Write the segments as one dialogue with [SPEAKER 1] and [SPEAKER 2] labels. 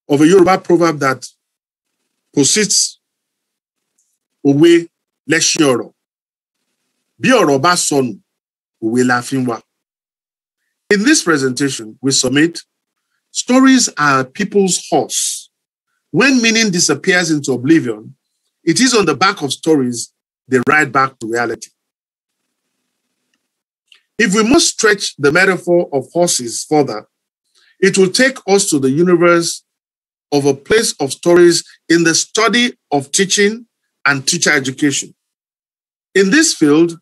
[SPEAKER 1] of a Yoruba proverb that posits òwe lẹ́ṣin ọ̀rọ̀. Bí ọ̀rọ̀ bá sọnù, òwe la fi ń wá. In this presentation, we submit stories are people's horse. When meaning disappears into oblivion, it is on the back of stories they ride back to reality. If we must stretch the metaphor of horses further, it will take us to the universe of a place of stories in the study of teaching and teacher education. In this field,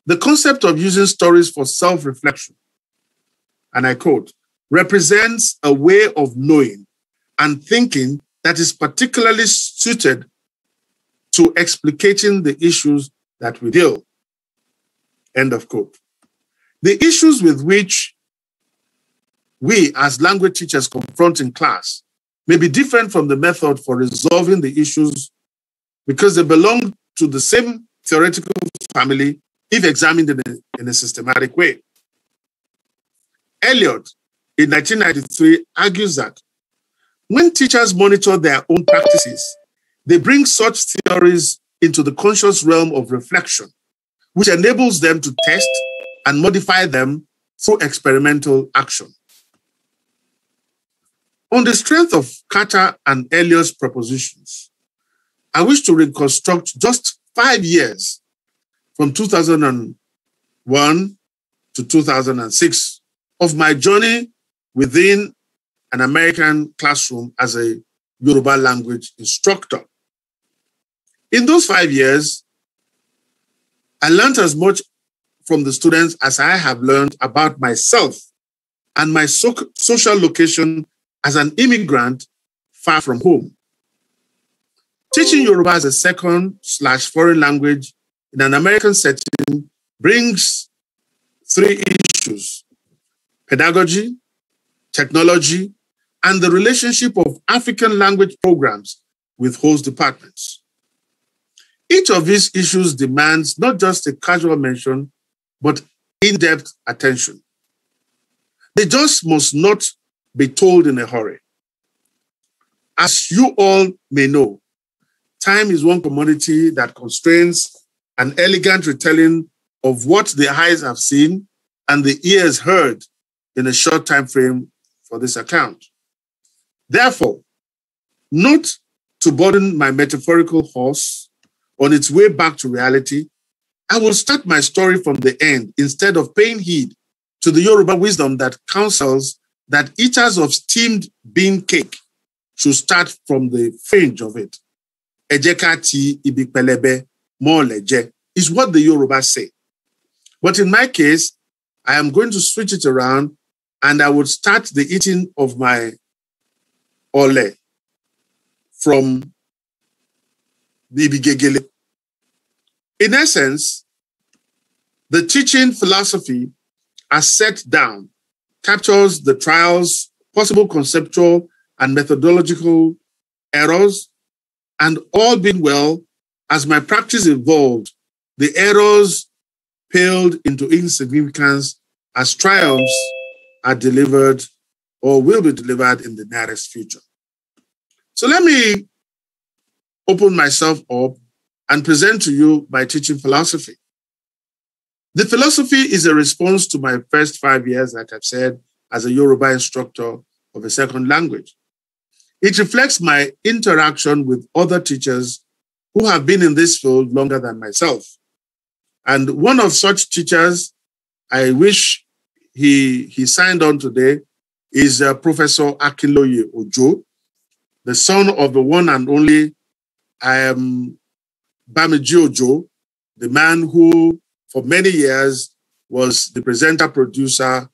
[SPEAKER 1] the concept of using stories for self-reflection, and I quote, represents a way of knowing and thinking that is particularly suited to explicating the issues that we deal. End of quote. The issues with which we as language teachers confront in class may be different from the method for resolving the issues because they belong to the same theoretical family if examined in a systematic way. Eliot, in 1993, argues that when teachers monitor their own practices, they bring such theories into the conscious realm of reflection, which enables them to test and modify them through experimental action. On the strength of Carter and Eliot's propositions, I wish to reconstruct just 5 years from 2001 to 2006 of my journey within an American classroom as a Yoruba language instructor. In those 5 years, I learned as much from the students as I have learned about myself and my social location as an immigrant far from home. Teaching Yoruba as a second/foreign language in an American setting brings 3 issues: pedagogy, technology, and the relationship of African language programs with host departments. Each of these issues demands not just a casual mention, but in-depth attention. They just must not be told in a hurry. As you all may know, time is one commodity that constrains an elegant retelling of what the eyes have seen and the ears heard in a short time frame for this account. Therefore, not to burden my metaphorical horse on its way back to reality, I will start my story from the end instead of paying heed to the Yoruba wisdom that counsels that eaters of steamed bean cake should start from the fringe of it. Ejeka ti ibi pelebe mo leje is what the Yoruba say. But in my case, I am going to switch it around and I would start the eating of my ole from the ibigegele. In essence, the teaching philosophy as set down captures the trials, possible conceptual and methodological errors, and all being well, as my practice evolved, the errors paled into insignificance as triumphs are delivered or will be delivered in the nearest future. So let me open myself up and present to you my teaching philosophy. The philosophy is a response to my first 5 years, like I've said, as a Yoruba instructor of a second language. It reflects my interaction with other teachers who have been in this field longer than myself. And one of such teachers, I wish he signed on today, is Professor Akinloye Ojo, the son of the one and only Bamiji Ojo, the man who for many years was the presenter-producer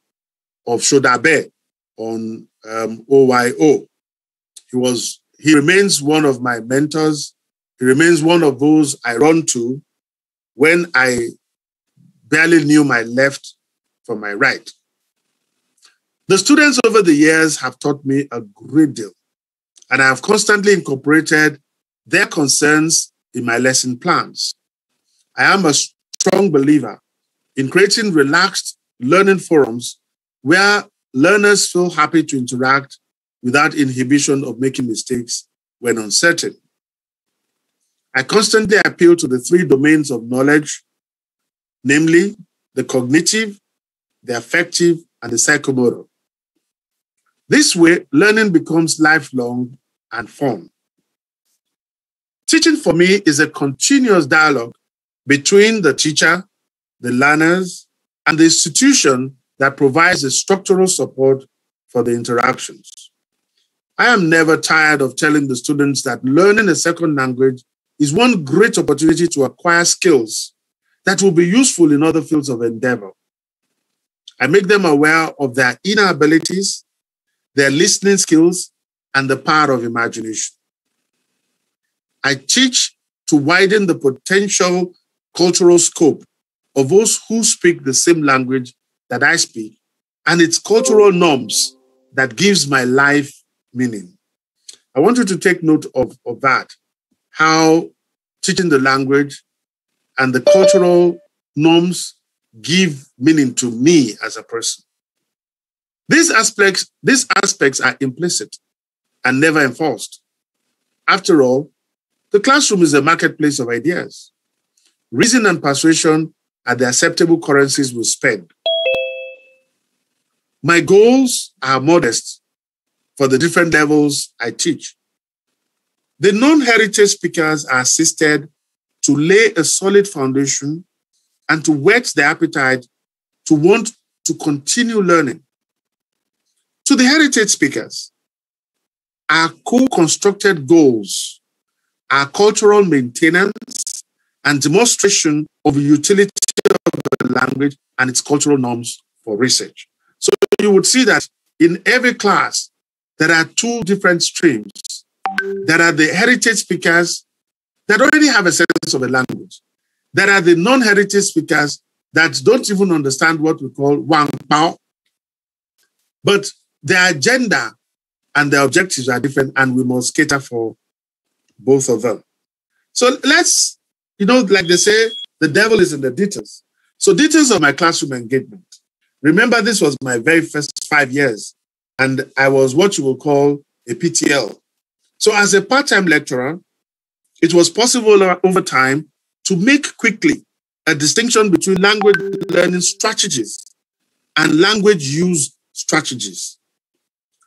[SPEAKER 1] of Shodabe on OYO. He remains one of my mentors. He remains one of those I run to when I barely knew my left from my right. The students over the years have taught me a great deal, and I have constantly incorporated their concerns in my lesson plans. I am a strong believer in creating relaxed learning forums where learners feel happy to interact without inhibition of making mistakes when uncertain. I constantly appeal to the three domains of knowledge, namely the cognitive, the affective, and the psychomotor. This way, learning becomes lifelong and fun. Teaching for me is a continuous dialogue between the teacher, the learners, and the institution that provides the structural support for the interactions. I am never tired of telling the students that learning a second language is one great opportunity to acquire skills that will be useful in other fields of endeavor. I make them aware of their inner abilities, their listening skills, and the power of imagination. I teach to widen the potential cultural scope of those who speak the same language that I speak and its cultural norms that gives my life meaning. I want you to take note of that, how teaching the language and the cultural norms give meaning to me as a person. These aspects are implicit and never enforced. After all, the classroom is a marketplace of ideas. Reason and persuasion are the acceptable currencies we spend. My goals are modest for the different levels I teach. The non-heritage speakers are assisted to lay a solid foundation and to whet their appetite to want to continue learning. To the heritage speakers, our co-constructed goals are cultural maintenance and demonstration of the utility of the language and its cultural norms for research. So you would see that in every class, there are two different streams. There are the heritage speakers that already have a sense of the language. There are the non-heritage speakers that don't even understand what we call Wang Pao. But their agenda and their objectives are different, and we must cater for both of them. So let's, like they say, the devil is in the details. So details of my classroom engagement. Remember, this was my very first 5 years, and I was what you will call a PTL. So as a part-time lecturer, it was possible over time to make quickly a distinction between language learning strategies and language use strategies.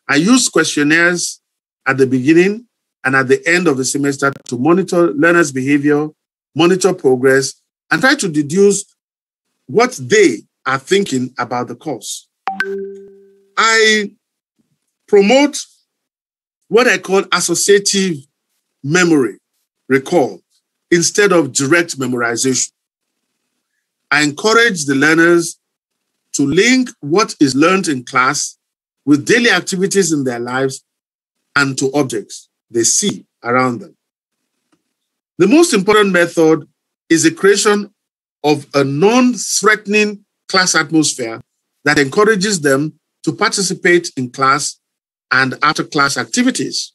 [SPEAKER 1] I used questionnaires at the beginning and at the end of the semester to monitor learners' behavior, monitor progress, and try to deduce what they are thinking about the course. I promote what I call associative memory, recall, instead of direct memorization. I encourage the learners to link what is learned in class with daily activities in their lives and to objects they see around them. The most important method is the creation of a non-threatening class atmosphere that encourages them to participate in class and after-class activities.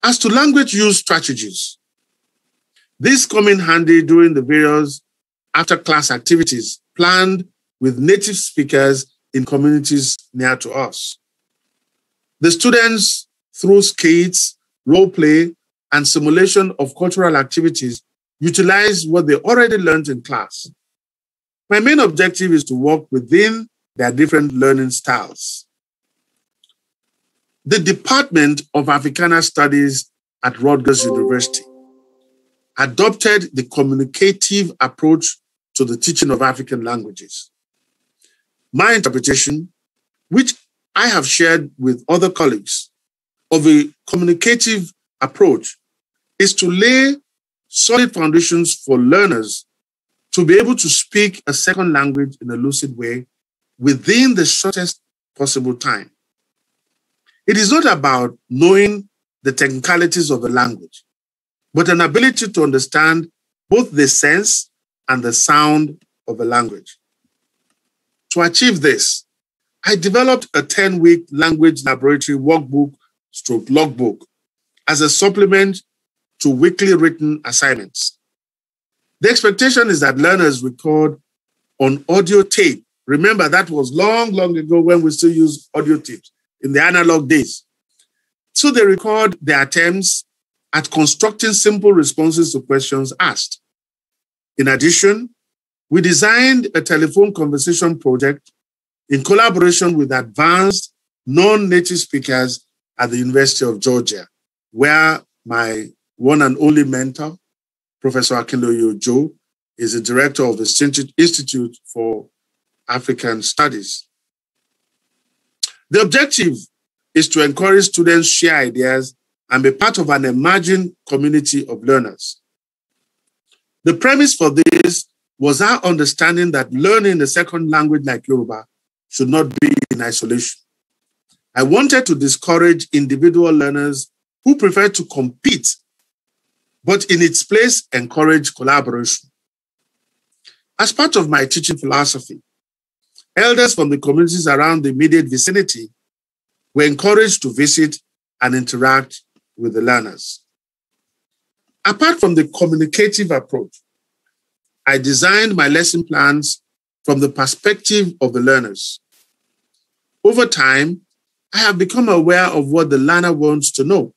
[SPEAKER 1] As to language use strategies, these come in handy during the various after-class activities planned with native speakers in communities near to us. The students, through skits, role play, and simulation of cultural activities, utilize what they already learned in class. My main objective is to work within their different learning styles. The Department of Africana Studies at Rutgers University adopted the communicative approach to the teaching of African languages. My interpretation, which I have shared with other colleagues, of a communicative approach is to lay solid foundations for learners to be able to speak a second language in a lucid way within the shortest possible time. It is not about knowing the technicalities of the language, but an ability to understand both the sense and the sound of the language. To achieve this, I developed a 10-week language laboratory workbook/logbook as a supplement to weekly written assignments. The expectation is that learners record on audio tape. Remember, that was long, long ago when we still use audio tapes. in the analog days. So they record their attempts at constructing simple responses to questions asked. In addition, we designed a telephone conversation project in collaboration with advanced non-native speakers at the University of Georgia, where my one and only mentor, Professor Akinloye Ojo, is the director of the Institute for African Studies. The objective is to encourage students to share ideas and be part of an emerging community of learners. The premise for this was our understanding that learning a second language like Yoruba should not be in isolation. I wanted to discourage individual learners who prefer to compete, but in its place, encourage collaboration. As part of my teaching philosophy, elders from the communities around the immediate vicinity were encouraged to visit and interact with the learners. Apart from the communicative approach, I designed my lesson plans from the perspective of the learners. Over time, I have become aware of what the learner wants to know,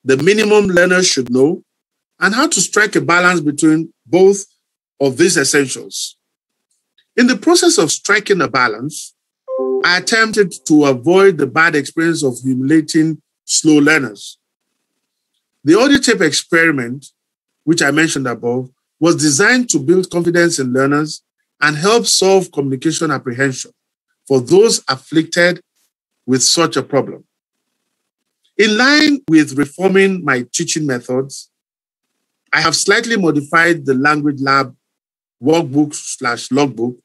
[SPEAKER 1] the minimum learners should know, and how to strike a balance between both of these essentials. In the process of striking a balance, I attempted to avoid the bad experience of humiliating slow learners. The audio tape experiment, which I mentioned above, was designed to build confidence in learners and help solve communication apprehension for those afflicted with such a problem. In line with reforming my teaching methods, I have slightly modified the Language Lab workbook/logbook.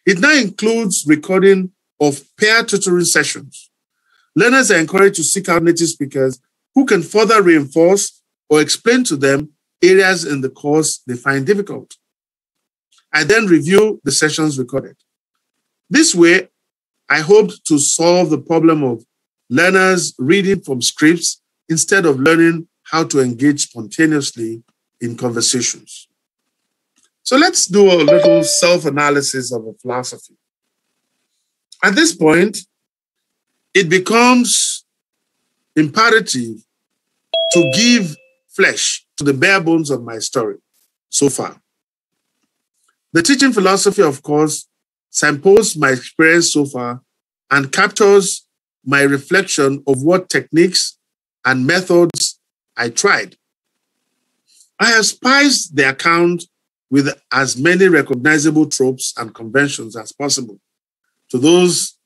[SPEAKER 1] It now includes recording of peer tutoring sessions. Learners are encouraged to seek out native speakers who can further reinforce or explain to them areas in the course they find difficult. I then review the sessions recorded. This way, I hoped to solve the problem of learners reading from scripts instead of learning how to engage spontaneously in conversations. So let's do a little self-analysis of a philosophy. At this point, it becomes imperative to give flesh to the bare bones of my story so far. The teaching philosophy, of course, signposts my experience so far and captures my reflection of what techniques and methods I tried. I have spiced the account with as many recognizable tropes and conventions as possible. To those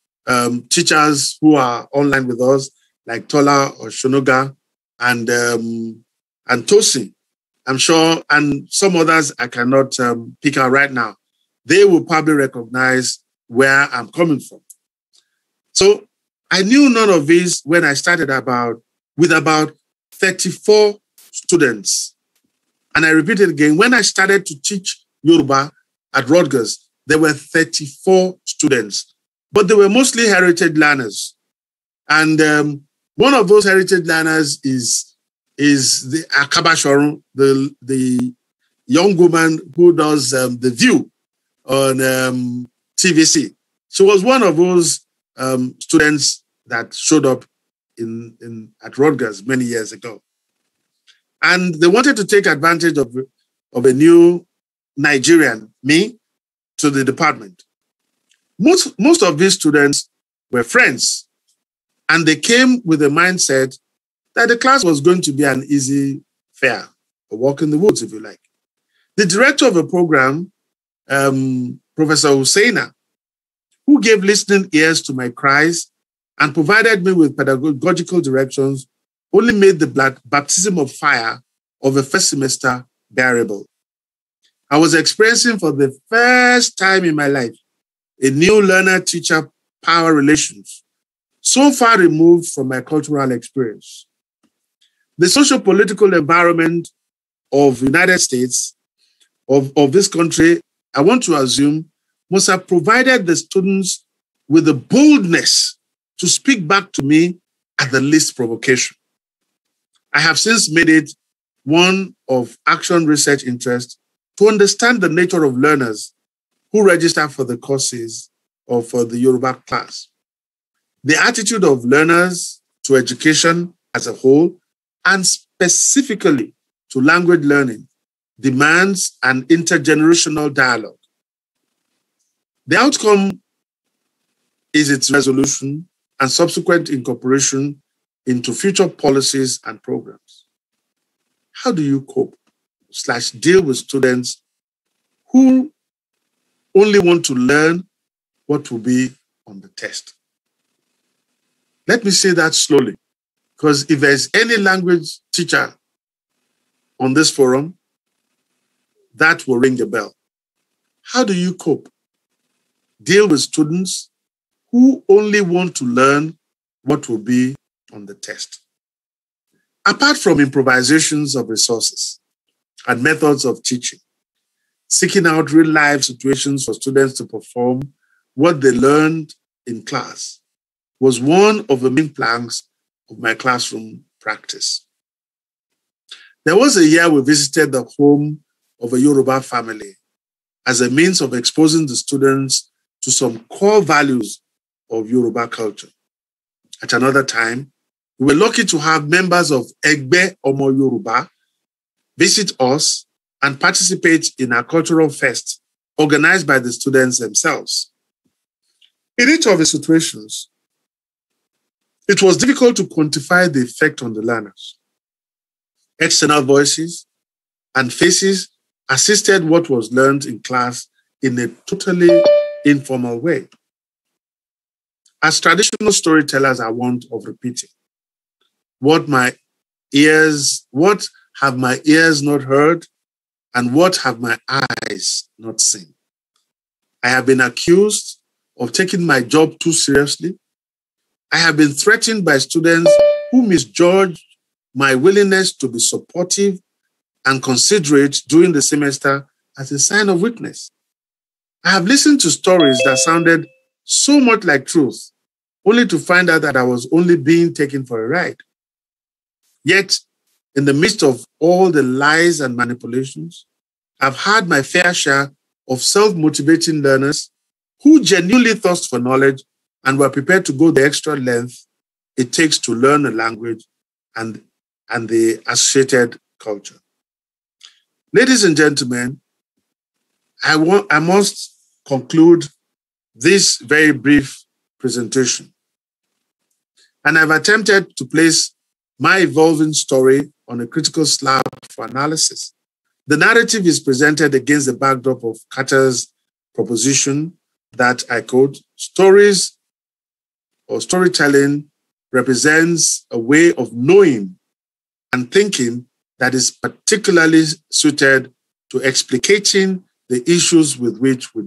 [SPEAKER 1] teachers who are online with us, like Tola or Shonoga and Tosin, I'm sure, and some others I cannot pick out right now, they will probably recognize where I'm coming from. So I knew none of this when I started with about 34 students. And I repeat it again, when I started to teach Yoruba at Rutgers, there were 34 students, but they were mostly heritage learners. And one of those heritage learners is the Akaba Shorun, the young woman who does The View on TVC. She was one of those students that showed up at Rutgers many years ago. And they wanted to take advantage of a new Nigerian, me, to the department. Most of these students were friends, and they came with the mindset that the class was going to be an easy fare, a walk in the woods, if you like. The director of the program, Professor Husseina, who gave listening ears to my cries and provided me with pedagogical directions, only made the baptism of fire of the first semester bearable. I was experiencing for the first time in my life a new learner-teacher power relations, so far removed from my cultural experience. The socio-political environment of the United States, of this country, I want to assume, must have provided the students with the boldness to speak back to me at the least provocation. I have since made it one of action research interest to understand the nature of learners who register for the courses or for the Yoruba class. The attitude of learners to education as a whole, and specifically to language learning, demands an intergenerational dialogue. The outcome is its resolution and subsequent incorporation into future policies and programs. How do you cope / deal with students who only want to learn what will be on the test? Let me say that slowly, because if there's any language teacher on this forum, that will ring a bell. How do you cope? Deal with students who only want to learn what will be on the test. Apart from improvisations of resources and methods of teaching, seeking out real-life situations for students to perform what they learned in class was one of the main planks of my classroom practice. There was a year we visited the home of a Yoruba family as a means of exposing the students to some core values of Yoruba culture. At another time, we were lucky to have members of Egbe Omo Yoruba visit us and participate in a cultural fest organized by the students themselves. In each of the situations, it was difficult to quantify the effect on the learners. External voices and faces assisted what was learned in class in a totally informal way. As traditional storytellers are wont of repeating, what have my ears not heard, and what have my eyes not seen? I have been accused of taking my job too seriously. I have been threatened by students who misjudged my willingness to be supportive and considerate during the semester as a sign of weakness. I have listened to stories that sounded so much like truth, only to find out that I was only being taken for a ride. Yet, in the midst of all the lies and manipulations, I've had my fair share of self-motivating learners who genuinely thirst for knowledge and were prepared to go the extra length it takes to learn a language and the associated culture. Ladies and gentlemen, I must conclude this very brief presentation. And I've attempted to place my evolving story on a critical slab for analysis. The narrative is presented against the backdrop of Carter's proposition that, I quote, stories or storytelling represents a way of knowing and thinking that is particularly suited to explicating the issues with which we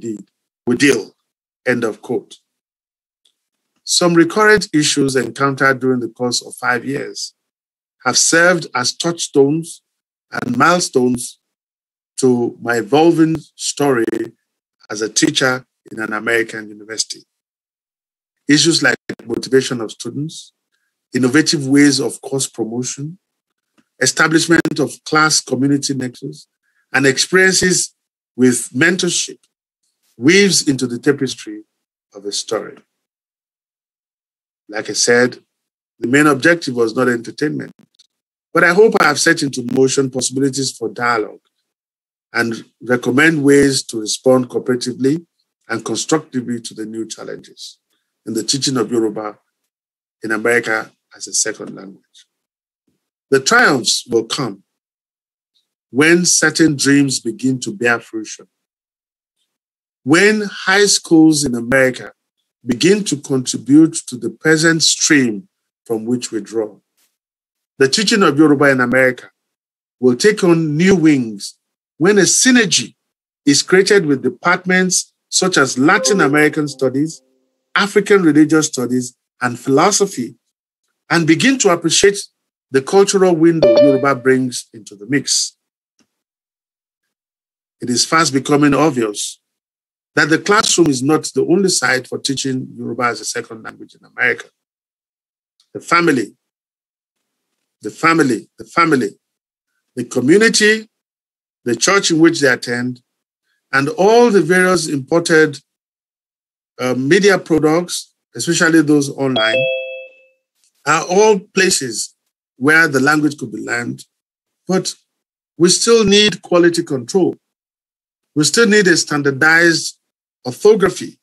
[SPEAKER 1] deal, end of quote. Some recurrent issues encountered during the course of 5 years have served as touchstones and milestones to my evolving story as a teacher in an American university. Issues like motivation of students, innovative ways of course promotion, establishment of class community nexus, and experiences with mentorship weaves into the tapestry of a story. Like I said, the main objective was not entertainment, but I hope I have set into motion possibilities for dialogue and recommend ways to respond cooperatively and constructively to the new challenges in the teaching of Yoruba in America as a second language. The triumphs will come when certain dreams begin to bear fruition, when high schools in America begin to contribute to the present stream from which we draw. The teaching of Yoruba in America will take on new wings when a synergy is created with departments such as Latin American Studies, African Religious Studies, and philosophy, and begin to appreciate the cultural window Yoruba brings into the mix. It is fast becoming obvious that the classroom is not the only site for teaching Yoruba as a second language in America. The family, the community, the church in which they attend, and all the various imported media products especially those online, are all places where the language could be learned, but we still need quality control. We still need a standardized orthography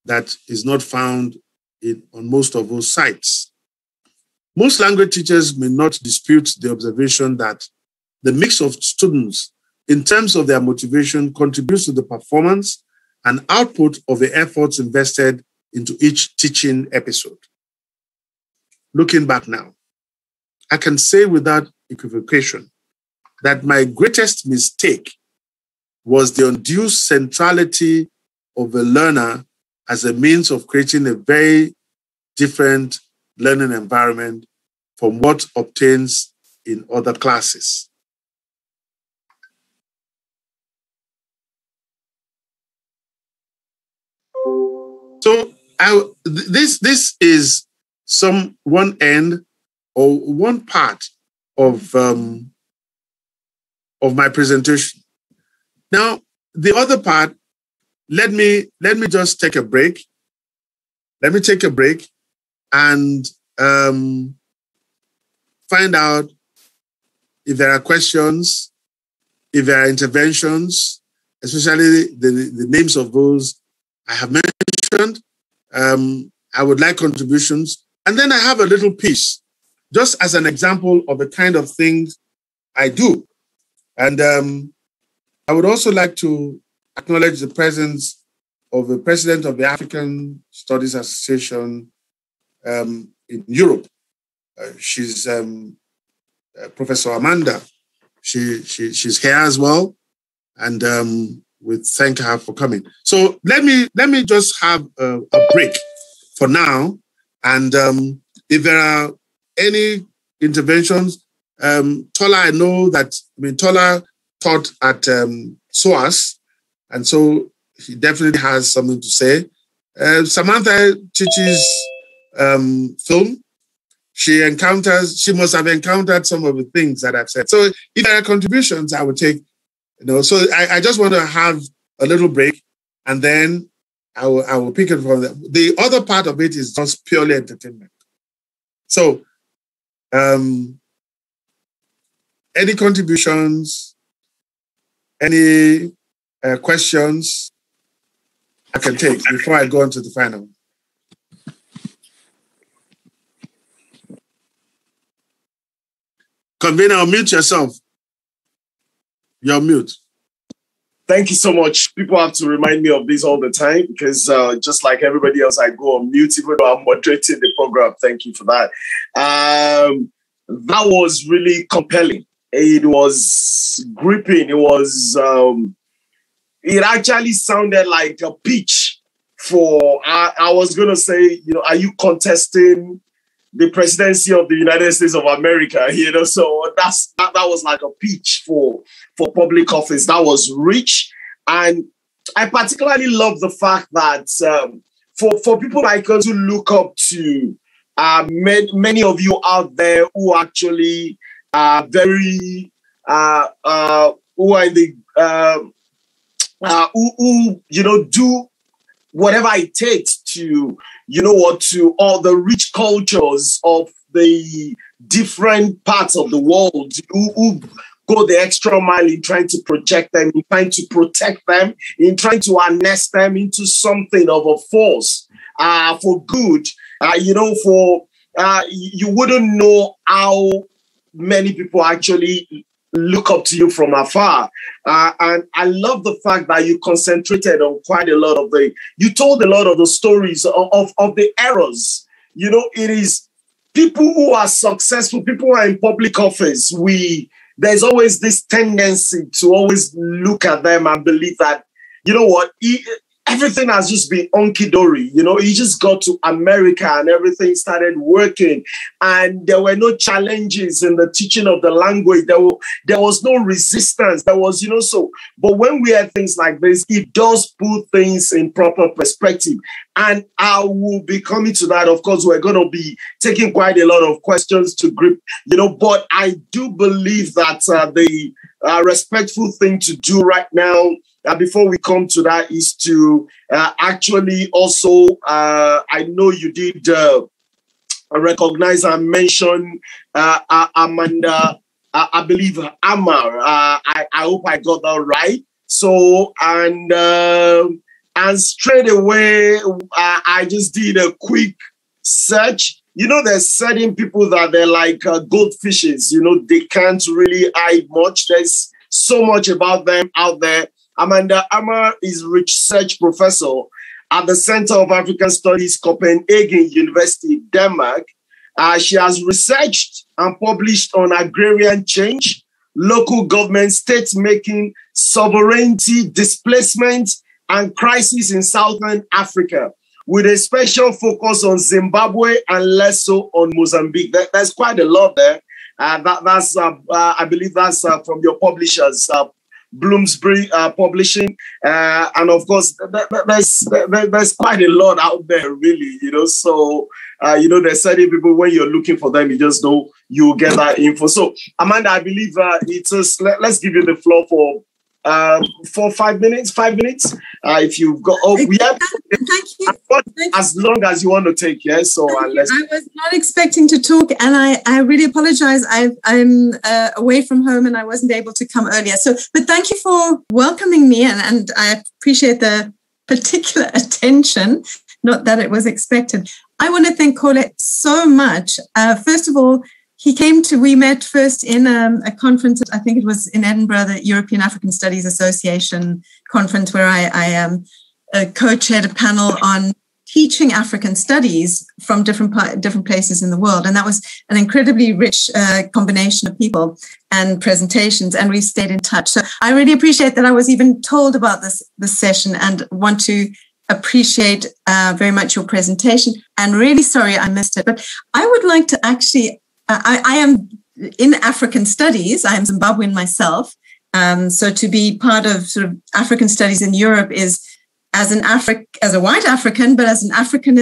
[SPEAKER 1] that is not found on most of those sites. Most language teachers may not dispute the observation that the mix of students in terms of their motivation contributes to the performance and output of the efforts invested into each teaching episode. Looking back now, I can say without equivocation that my greatest mistake was the undue centrality of the learner as a means of creating a very different learning environment from what obtains in other classes. So this is one end or one part of my presentation. Now, the other part, let me just take a break. Let me take a break and find out if there are questions, if there are interventions, especially the names of those I have mentioned. I would like contributions. And then I have a little piece, just as an example of the kind of things I do. And I would also like to acknowledge the presence of the president of the African Studies Association in Europe. She's Professor Amanda. She's here as well. And we thank her for coming. So let me just have a break for now. And if there are any interventions, Tola, I know that, Tola taught at SOAS, and so he definitely has something to say. Samantha teaches film. She must have encountered some of the things that I've said. So if there are contributions, I would take. So I just want to have a little break, and then I will pick it from there. The other part of it is just purely entertainment. So, any contributions, any questions I can take before I go on to the final? Convener, unmute yourself. You're mute.
[SPEAKER 2] Thank you so much. People have to remind me of this all the time because just like everybody else, I go on mute even though I'm moderating the program. Thank you for that. That was really compelling. It was gripping. It was, it actually sounded like a pitch for, I was going to say, are you contesting the presidency of the United States of America? So that was like a pitch for public office. That was rich. And I particularly love the fact that for people like us who look up to many of you out there who actually are very, who are in the, who do whatever it takes to, to all the rich cultures of the different parts of the world who go the extra mile in trying to project them, in trying to protect them, in trying to harness them into something of a force for good. You wouldn't know how many people actually look up to you from afar. And I love the fact that you concentrated on quite a lot of you told a lot of the stories of the errors. It is people who are successful, people who are in public office. There's always this tendency to always look at them and believe that, everything has just been hunky-dory. You just got to America and everything started working. And there were no challenges in the teaching of the language. There was no resistance. There was, But when we have things like this, it does put things in proper perspective. And I will be coming to that. Of course, we're going to be taking quite a lot of questions to grip, but I do believe that the respectful thing to do right now before we come to that, is to actually also, I know you did recognize and mention Amanda, I believe Amar. I hope I got that right. So, and straight away, I just did a quick search. You know, there's certain people that they're like goldfishes. You know, they can't really hide much. There's so much about them out there. Amanda Amar is research professor at the Center of African Studies, Copenhagen University, Denmark. She has researched and published on agrarian change, local government, state-making, sovereignty, displacement, and crisis in Southern Africa, with a special focus on Zimbabwe and less so on Mozambique. There's quite a lot there. That's I believe that's from your publishers, Bloomsbury Publishing, and of course there's quite a lot out there, really. You know, so you know, there's certain people, when you're looking for them, you just know you'll get that info. So Amanda, I believe it's just let's give you the floor for 5 minutes. If you've got, we have,
[SPEAKER 3] thank you.
[SPEAKER 2] As long as you want to take, yes. So
[SPEAKER 3] I was not expecting to talk, and I really apologize. I'm away from home, and I wasn't able to come earlier. So, but thank you for welcoming me, and I appreciate the particular attention. Not that it was expected. I want to thank KOLE so much. First of all, we met first in a conference, I think it was in Edinburgh, the European African Studies Association conference, where I co-chaired a panel on teaching African studies from different places in the world. And that was an incredibly rich combination of people and presentations, and we've stayed in touch. So I really appreciate that I was even told about this session, and want to appreciate very much your presentation. And really sorry I missed it, but I would like to actually, I am in African studies. I am Zimbabwean myself. So to be part of sort of African studies in Europe is as a white African, but as an African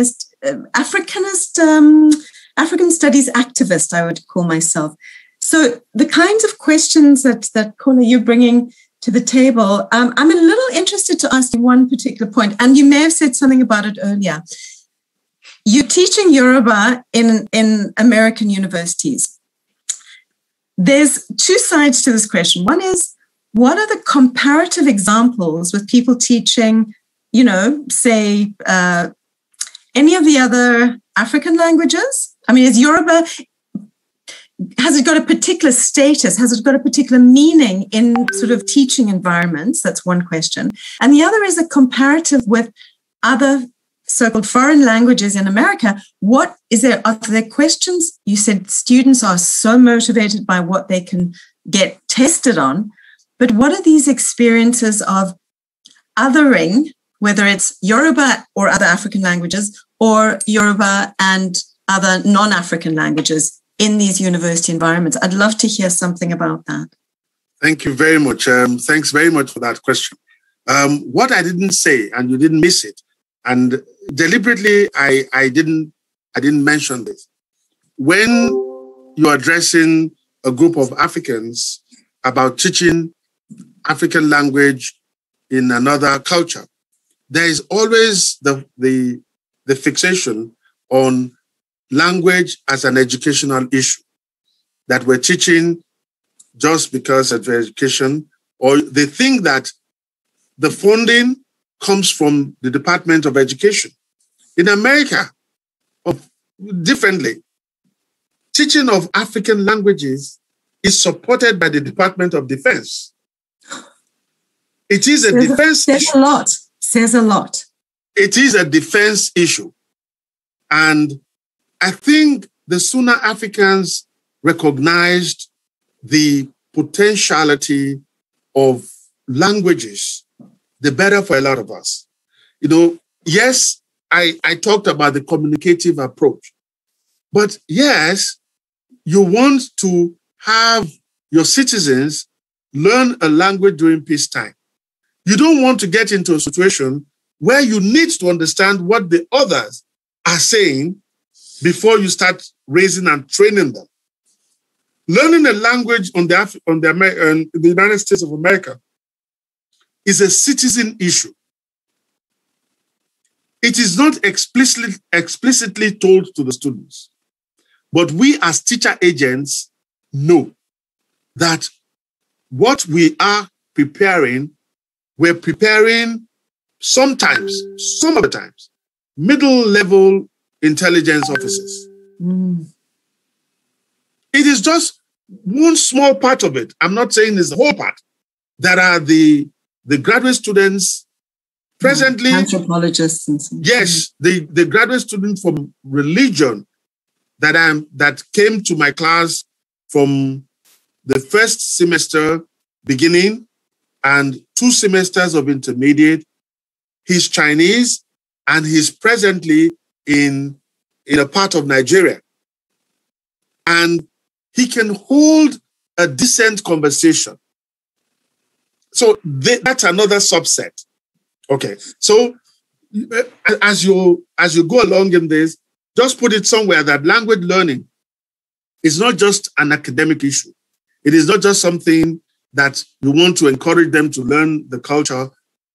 [SPEAKER 3] studies activist, I would call myself. So the kinds of questions that KOLE, you're bringing to the table, I'm a little interested to ask you one particular point, and you may have said something about it earlier. You're teaching Yoruba in American universities. There's two sides to this question. One is, what are the comparative examples with people teaching, you know, say, any of the other African languages? I mean, is Yoruba, has it got a particular status? Has it got a particular meaning in sort of teaching environments? That's one question. And the other is a comparative with other so-called foreign languages in America. Are there questions? You said students are so motivated by what they can get tested on, but what are these experiences of othering, whether it's Yoruba or other African languages, or Yoruba and other non-African languages in these university environments? I'd love to hear something about that.
[SPEAKER 1] Thank you very much. Thanks very much for that question. What I didn't say, and you didn't miss it, and deliberately I didn't mention this. When you're addressing a group of Africans about teaching African language in another culture, there is always the fixation on language as an educational issue, that we're teaching just because of education, or they think that the funding comes from the Department of Education. In America, differently, teaching of African languages is supported by the Department of Defense. It is a defense issue.
[SPEAKER 3] Says a lot.
[SPEAKER 1] It is a defense issue. And I think the sooner Africans recognized the potentiality of languages, the better for a lot of us. You know, yes, I talked about the communicative approach, but yes, you want to have your citizens learn a language during peacetime. You don't want to get into a situation where you need to understand what the others are saying before you start raising and training them. Learning a language in the United States of America is a citizen issue. It is not explicitly told to the students, but we as teacher agents know that what we are preparing, we're preparing sometimes, some of the times, middle-level intelligence officers. Mm. It is just one small part of it. I'm not saying it's the whole part. There are the graduate students presently.
[SPEAKER 3] Anthropologists and so on.
[SPEAKER 1] Yes, the graduate students from religion that came to my class from the first semester beginning and 2 semesters of intermediate. He's Chinese and he's presently in a part of Nigeria. And he can hold a decent conversation. So that's another subset. Okay, so as you go along in this, just put it somewhere that language learning is not just an academic issue. It is not just something that you want to encourage them to learn the culture.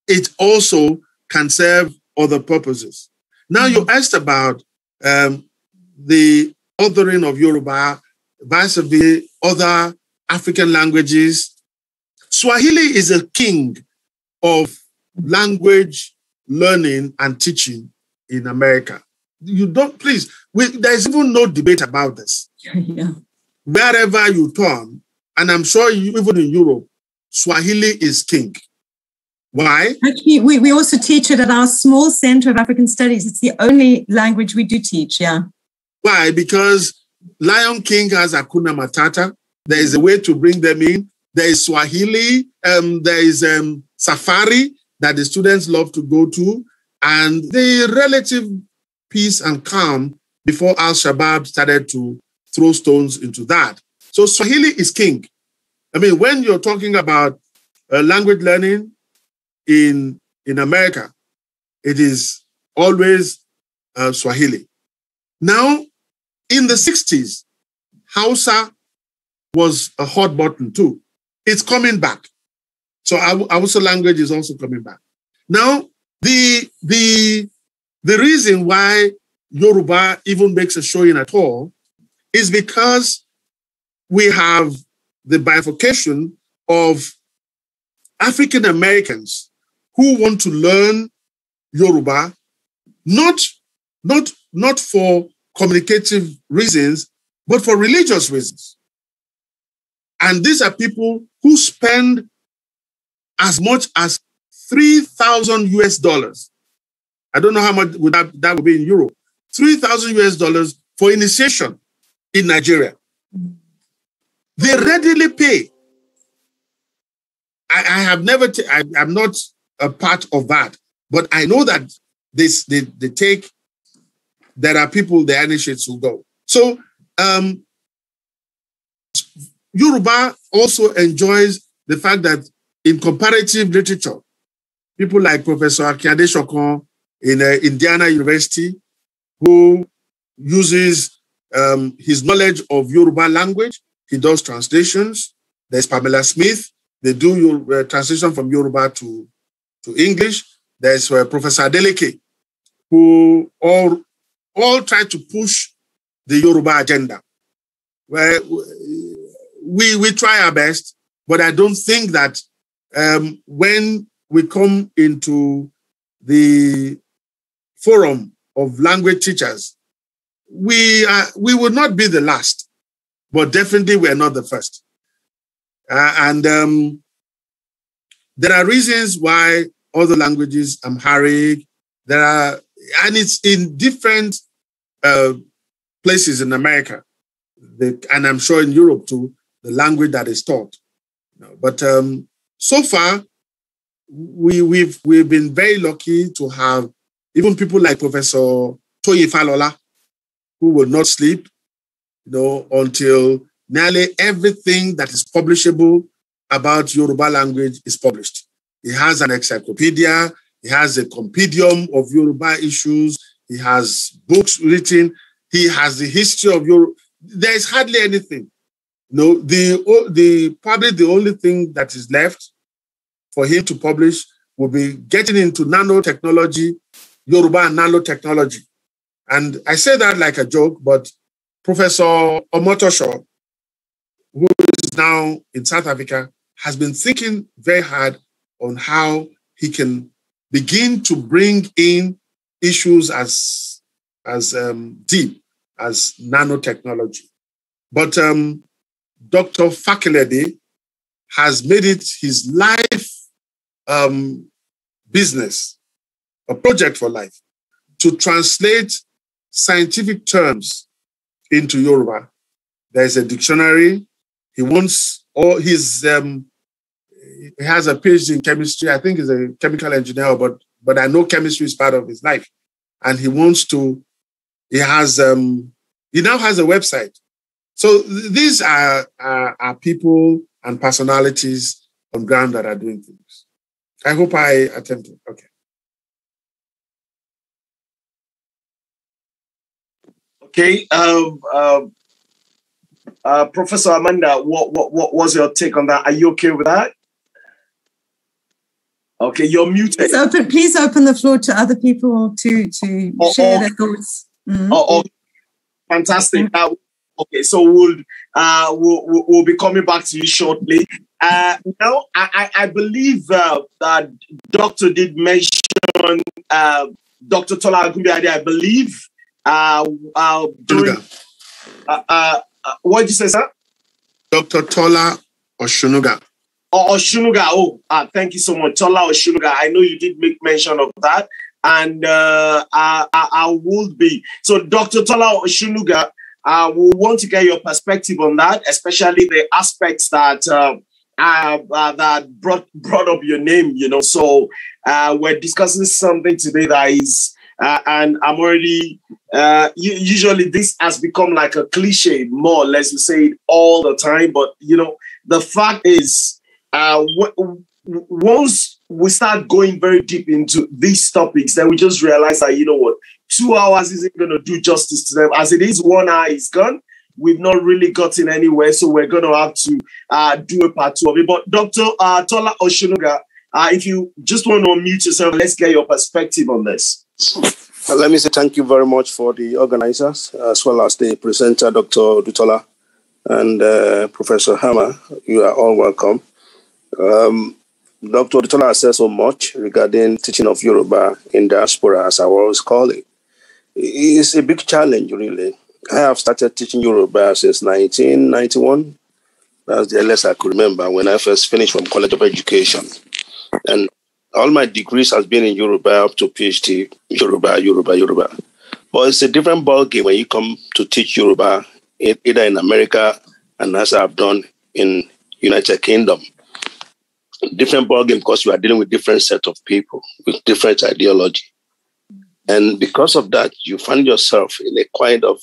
[SPEAKER 1] It also can serve other purposes. Now you asked about the authoring of Yoruba, vice versa, other African languages. Swahili is a king of language learning and teaching in America. You don't, please, there's even no debate about this.
[SPEAKER 3] Yeah.
[SPEAKER 1] Wherever you turn, and I'm sure even in Europe, Swahili is king. Why?
[SPEAKER 3] Actually, we also teach it at our small Center of African Studies. It's the only language we do teach, yeah.
[SPEAKER 1] Why? Because Lion King has Hakuna Matata. There is a way to bring them in. There is Swahili. There is Safari that the students love to go to. And the relative peace and calm before Al-Shabaab started to throw stones into that. So Swahili is king. I mean, when you're talking about language learning in America, it is always Swahili. Now, in the 60s, Hausa was a hot button too. It's coming back. So Hausa language is also coming back. Now, the reason why Yoruba even makes a showing at all is because we have the bifurcation of African Americans who want to learn Yoruba, not for communicative reasons, but for religious reasons. And these are people who spend as much as $3,000 US. I don't know how much that would be in euro. $3,000 US for initiation in Nigeria. They readily pay. I'm not a part of that, but I know that there are people, the initiates who go. So Yoruba also enjoys the fact that in comparative literature, people like Professor Akiade Shokon in Indiana University, who uses his knowledge of Yoruba language, he does translations. There's Pamela Smith. They do translation from Yoruba to English. There's Professor Adeleke, who all try to push the Yoruba agenda. Where we try our best, but I don't think that when we come into the forum of language teachers, we will not be the last, but definitely we're not the first. And there are reasons why other languages, Amharic, and it's in different places in America, and I'm sure in Europe too, the language that is taught. But so far, we've been very lucky to have even people like Professor Toyi Falola, who will not sleep, until nearly everything that is publishable about Yoruba language is published. He has an encyclopedia. He has a compendium of Yoruba issues. He has books written. He has the history of Yoruba. There is hardly anything. Probably the only thing that is left for him to publish will be getting into nanotechnology, Yoruba and nanotechnology. And I say that like a joke, but Professor Omotosho, who is now in South Africa, has been thinking very hard on how he can begin to bring in issues as deep as nanotechnology. But Dr. Fakelede has made it his life business, a project for life, to translate scientific terms into Yoruba. There's a dictionary. He wants, or he has a PhD in chemistry. I think he's a chemical engineer, but I know chemistry is part of his life. And he wants to, he now has a website. So these are people and personalities on ground that are doing things. I hope I attempted. Okay.
[SPEAKER 2] Okay. Professor Amanda, what was your take on that? Are you okay with that? Okay, you're muted.
[SPEAKER 3] Please open the floor to other people to share their thoughts. Mm-hmm.
[SPEAKER 2] Fantastic. Okay, so we'll be coming back to you shortly. Now, I believe that Doctor did mention Dr. Tola Agumbiade, I believe. During what did you say, sir?
[SPEAKER 1] Dr. Tola Oshunuga.
[SPEAKER 2] Oshunuga. Thank you so much, Tola Oshunuga. I know you did make mention of that, and I would be so. Dr. Tola Oshunuga, we want to get your perspective on that, especially the aspects that that brought up your name. You know, so we're discussing something today that is. And I'm already, usually this has become like a cliche, more or less, we say it all the time. But, you know, the fact is, once we start going very deep into these topics, then we just realize that, you know what, 2 hours isn't going to do justice to them. As it is, 1 hour is gone. We've not really gotten anywhere. So we're going to have to do a part 2 of it. But Dr. Tola Oshunuga, if you just want to unmute yourself, let's get your perspective on this.
[SPEAKER 4] Let me say thank you very much for the organizers, as well as the presenter, Dr. Odutola, and Professor Hammer. You are all welcome. Dr. Odutola has said so much regarding teaching of Yoruba in diaspora, as I always call it. It's a big challenge, really. I have started teaching Yoruba since 1991. That's the earliest I could remember when I first finished from College of Education. And all my degrees has been in Yoruba up to PhD, Yoruba. But it's a different ballgame when you come to teach Yoruba, either in America and as I've done in United Kingdom. Different ballgame because you are dealing with different set of people with different ideology. And because of that, you find yourself in a kind of,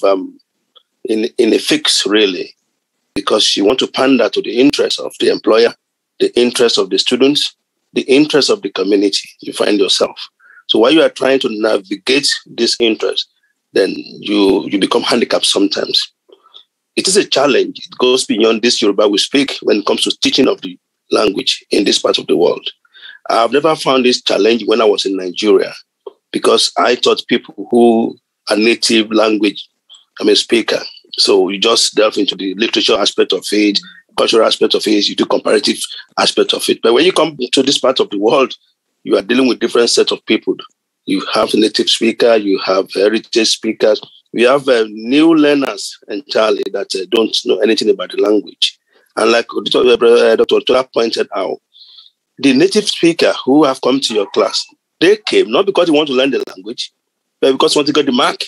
[SPEAKER 4] in a fix, really, because you want to pander to the interests of the employer, the interests of the students, the interest of the community, you find yourself. So while you are trying to navigate this interest, then you become handicapped sometimes. It is a challenge. It goes beyond this Yoruba we speak when it comes to teaching of the language in this part of the world. I've never found this challenge when I was in Nigeria because I taught people who are native language, I'm a speaker. So you just delve into the literature aspect of it, cultural aspect of it, you do comparative aspect of it. But when you come to this part of the world, you are dealing with different sets of people. You have native speaker, you have heritage speakers, we have new learners entirely that don't know anything about the language. And like Dr. Odutola pointed out, the native speaker who have come to your class, they came not because they want to learn the language, but because they want to get the mark.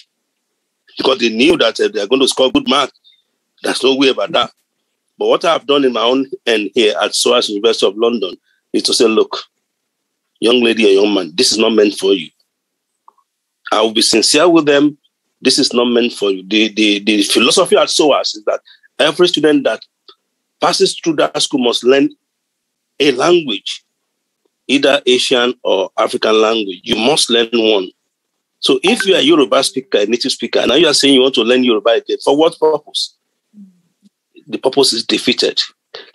[SPEAKER 4] Because they knew that they are going to score good mark. There's no way about that. But what I've done in my own end here at SOAS University of London is to say, look, young lady and young man, this is not meant for you. I will be sincere with them. This is not meant for you. The philosophy at SOAS is that every student that passes through that school must learn a language, either Asian or African language. You must learn one. So if you are a Yoruba speaker, a native speaker, and now you are saying you want to learn Yoruba again, for what purpose? The purpose is defeated.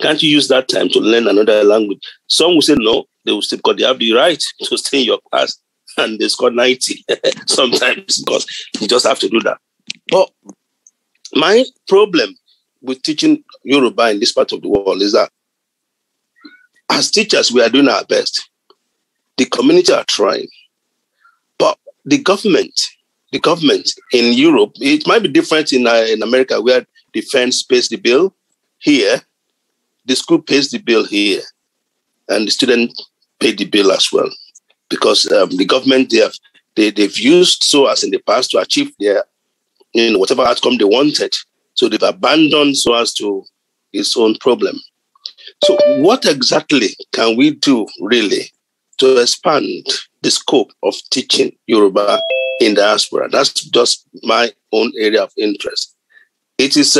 [SPEAKER 4] Can't you use that time to learn another language? Some will say, no, they will still, because they have the right to stay in your class, and they score 90 sometimes, because you just have to do that. But my problem with teaching Yoruba in this part of the world is that as teachers, we are doing our best. The community are trying. But the government in Europe, it might be different in America, where defense pays the bill. Here, the school pays the bill here, and the student pay the bill as well, because the government, they've used so as in the past to achieve their whatever outcome they wanted. So they've abandoned so as to its own problem. So what exactly can we do really to expand the scope of teaching Yoruba in diaspora? That's just my own area of interest. It is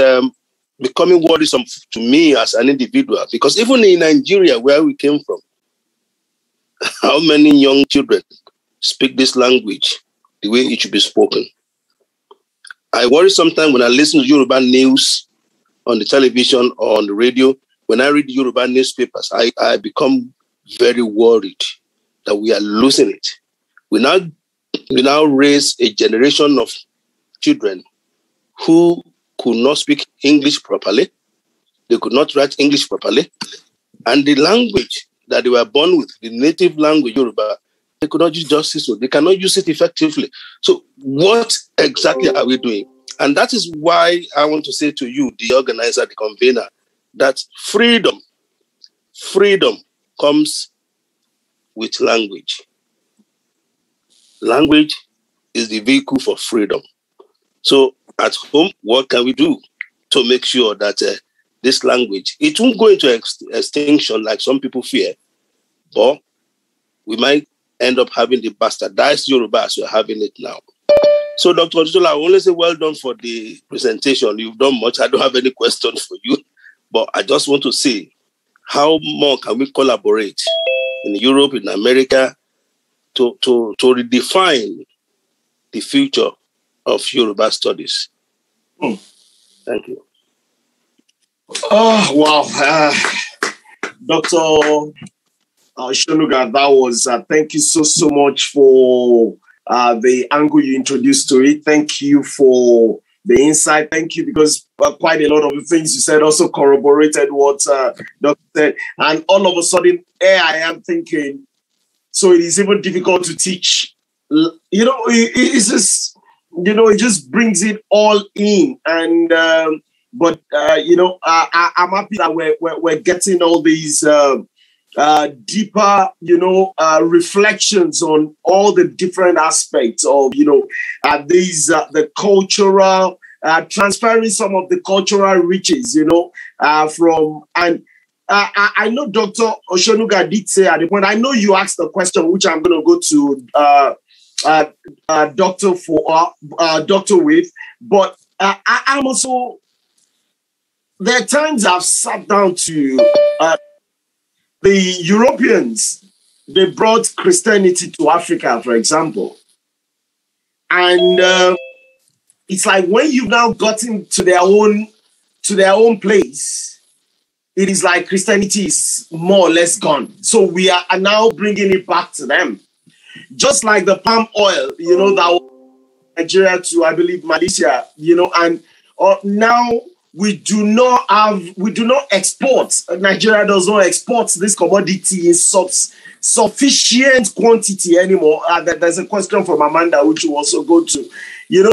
[SPEAKER 4] becoming worrisome to me as an individual, because even in Nigeria, where we came from, how many young children speak this language the way it should be spoken? I worry sometimes when I listen to Yoruba news on the television or on the radio. When I read Yoruba newspapers, I become very worried that we are losing it. We now raise a generation of children who could not speak English properly. They could not write English properly. And the language that they were born with, the native language, Yoruba, they could not use justice. So they cannot use it effectively. So what exactly are we doing? And that is why I want to say to you, the organizer, the convener, that freedom comes with language. Language is the vehicle for freedom. So at home, what can we do to make sure that this language, it won't go into extinction like some people fear, but we might end up having the bastardized Yoruba as we're having it now. So Dr. Odutola, I only say well done for the presentation. You've done much. I don't have any questions for you, but I just want to see how more can we collaborate in Europe, in America, to redefine the future of Yoruba studies. Thank you.
[SPEAKER 2] Oh, wow. Dr. Shonuga, that was, thank you so much for the angle you introduced to it. Thank you for the insight. Thank you, because quite a lot of the things you said also corroborated what Dr. said. And all of a sudden, I am thinking, so it is even difficult to teach. It's just, it just brings it all in. And, I'm happy that we're getting all these deeper, reflections on all the different aspects of, the cultural, transferring some of the cultural riches, I know Dr. Oshonuga did say at the point, I know you asked the question, which I'm going to go to Dr. with, but I'm also, there are times I've sat down to the Europeans. They brought Christianity to Africa, for example. And it's like when you've now gotten to their own place, it is like Christianity is more or less gone. So we are now bringing it back to them. Just like the palm oil, that was Nigeria to, I believe, Malaysia, and now we do not export. Nigeria does not export this commodity in sufficient quantity anymore. There's a question from Amanda, which we'll also go to.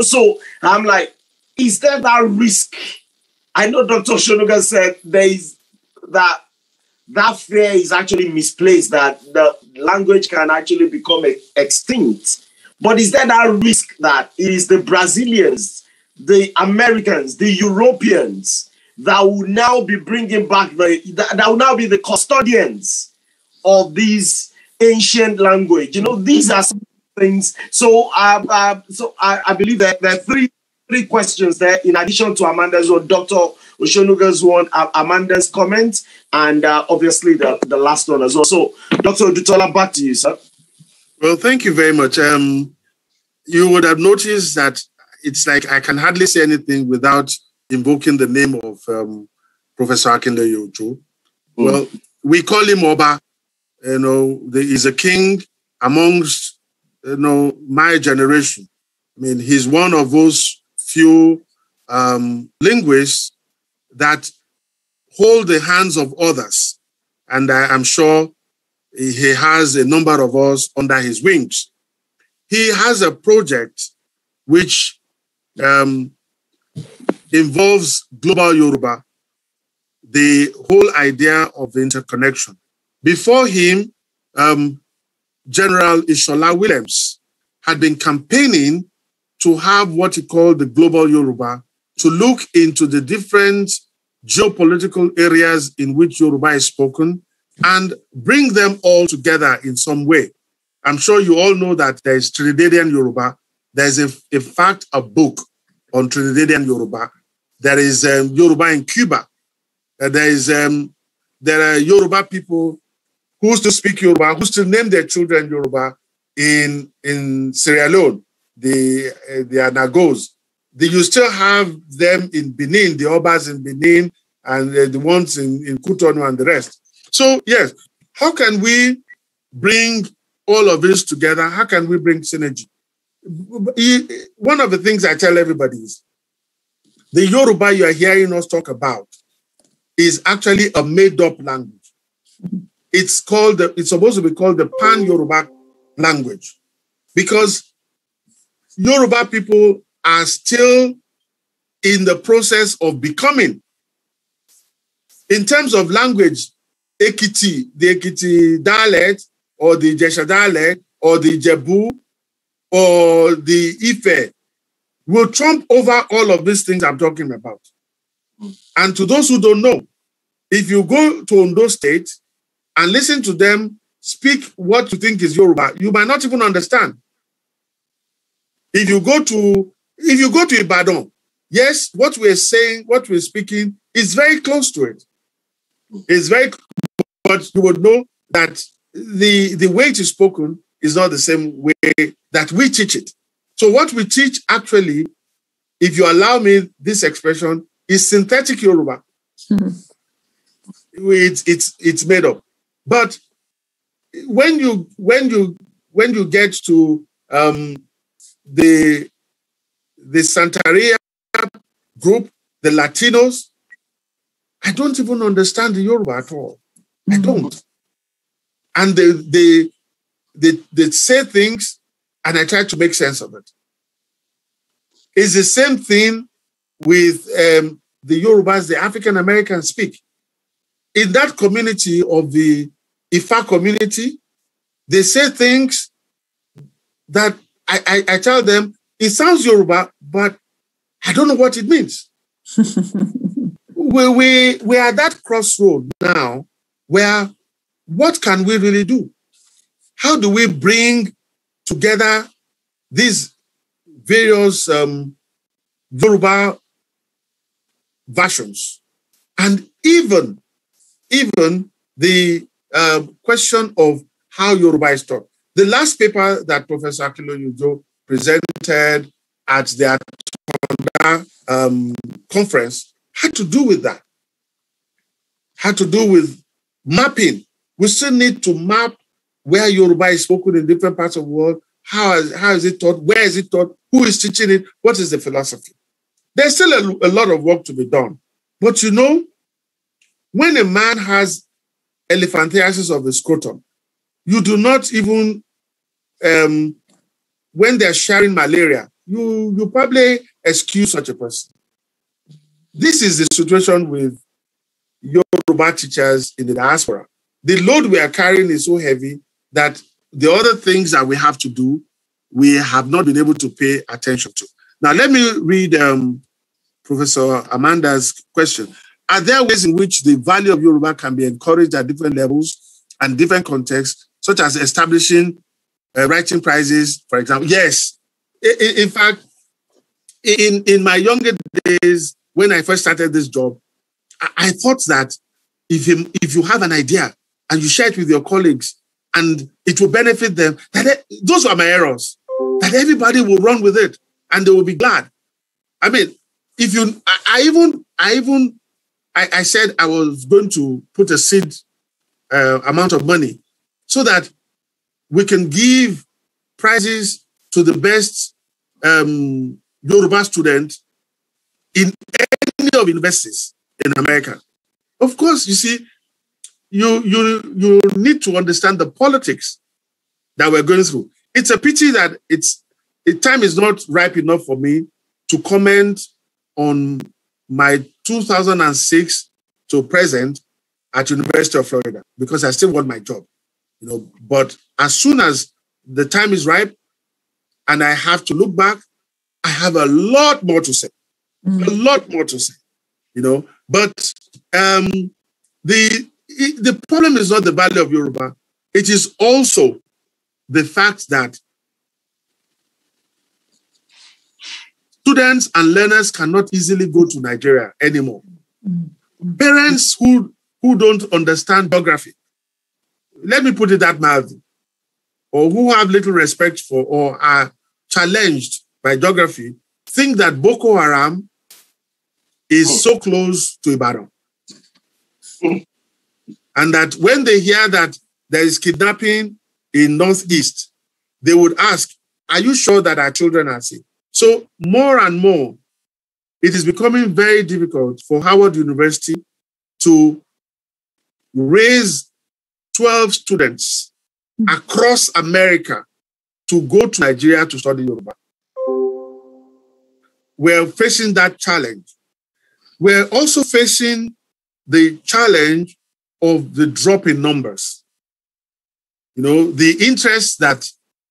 [SPEAKER 2] So I'm like, is there that risk? I know Dr. Shonuga said there is that fear is actually misplaced, that the language can actually become extinct. But is there that risk that it is the Brazilians, the Americans, the Europeans that will now be bringing back that will now be the custodians of these ancient language? These are some things. So I believe that there are three questions there, in addition to Amanda's one, Dr. Oshonuga's one, Amanda's comment, and obviously the last one as well. So Dr. Odutola, back to you, sir.
[SPEAKER 1] Well, thank you very much. You would have noticed that it's like I can hardly say anything without invoking the name of Professor Akinleye Ojo. Well, we call him Oba, there is a king amongst, my generation. I mean, he's one of those few linguists that hold the hands of others. And I'm sure he has a number of us under his wings. He has a project which involves global Yoruba, the whole idea of interconnection. Before him, General Ishola Williams had been campaigning to have what he called the global Yoruba, to look into the different geopolitical areas in which Yoruba is spoken and bring them all together in some way. I'm sure you all know that there is Trinidadian Yoruba. There's, in fact, a book on Trinidadian Yoruba. There is Yoruba in Cuba. There are Yoruba people who used to speak Yoruba, who still name their children Yoruba in Sierra Leone, the Anagos. You still have them in Benin, the Obas in Benin, and the ones in Cotonou and the rest. So, yes, how can we bring all of this together? How can we bring synergy? One of the things I tell everybody is the Yoruba you are hearing us talk about is actually a made-up language. It's supposed to be called the Pan-Yoruba language, because Yoruba people are still in the process of becoming. In terms of language, Ekiti, the Ekiti dialect, or the Jesha dialect, or the Jebu, or the Ife, will trump over all of these things I'm talking about. And to those who don't know, if you go to Ondo State and listen to them speak what you think is Yoruba, you might not even understand. If you go to Ibadan, yes, what we're saying, what we're speaking is very close to it. It's very, but you would know that the way it is spoken is not the same way that we teach it. So what we teach actually, if you allow me this expression, is synthetic Yoruba. It's made up. But when you get to the Santeria group, the Latinos, I don't even understand the Yoruba at all. I don't. And they say things, and I try to make sense of it. It's the same thing with the Yorubas, the African Americans speak. In that community of the Ifa community, they say things that I tell them, it sounds Yoruba, but I don't know what it means. We are at that crossroad now where what can we really do? How do we bring together these various Yoruba versions? And even the question of how Yoruba is taught. The last paper that Professor Akilo Yujo presented at the conference had to do with that, had to do with mapping. We still need to map where Yoruba is spoken in different parts of the world. How is it taught? Where is it taught? Who is teaching it? What is the philosophy? There's still a lot of work to be done. But you know, when a man has elephantiasis of the scrotum, you do not even, when they're sharing malaria, you probably excuse such a person. This is the situation with Yoruba teachers in the diaspora. The load we are carrying is so heavy that the other things that we have to do, we have not been able to pay attention to. Now, let me read Professor Amanda's question. Are there ways in which the value of Yoruba can be encouraged at different levels and different contexts, such as establishing writing prizes, for example? Yes. In fact, in my younger days, when I first started this job, I thought that if you have an idea and you share it with your colleagues and it will benefit them, those were my errors, that everybody will run with it and they will be glad. I mean, I said I was going to put a seed amount of money so that we can give prizes to the best Yoruba student in any of universities in America. Of course, you see, you need to understand the politics that we're going through. It's a pity that time is not ripe enough for me to comment on my 2006 to present at University of Florida, because I still want my job, But as soon as the time is ripe and I have to look back, I have a lot more to say. A lot more to say, But the problem is not the value of Yoruba. It is also the fact that students and learners cannot easily go to Nigeria anymore. Parents who don't understand geography, let me put it that mildly, or who have little respect for or are challenged by geography, think that Boko Haram is so close to Ibadan. And that when they hear that there is kidnapping in Northeast, they would ask, are you sure that our children are safe? So more and more, it is becoming very difficult for Howard University to raise 12 students across America to go to Nigeria to study Yoruba. We're facing that challenge. We're also facing the challenge of the drop in numbers. The interest that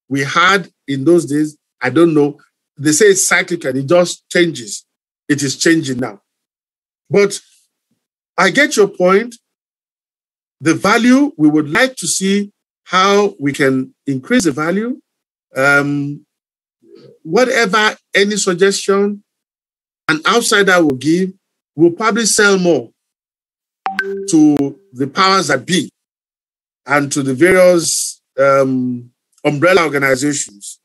[SPEAKER 1] we had in those days, I don't know. They say it's cyclical, it just changes. It is changing now. But I get your point. The value, we would like to see how we can increase the value. Whatever any suggestion an outsider will give, will probably sell more to the powers that be and to the various umbrella organizations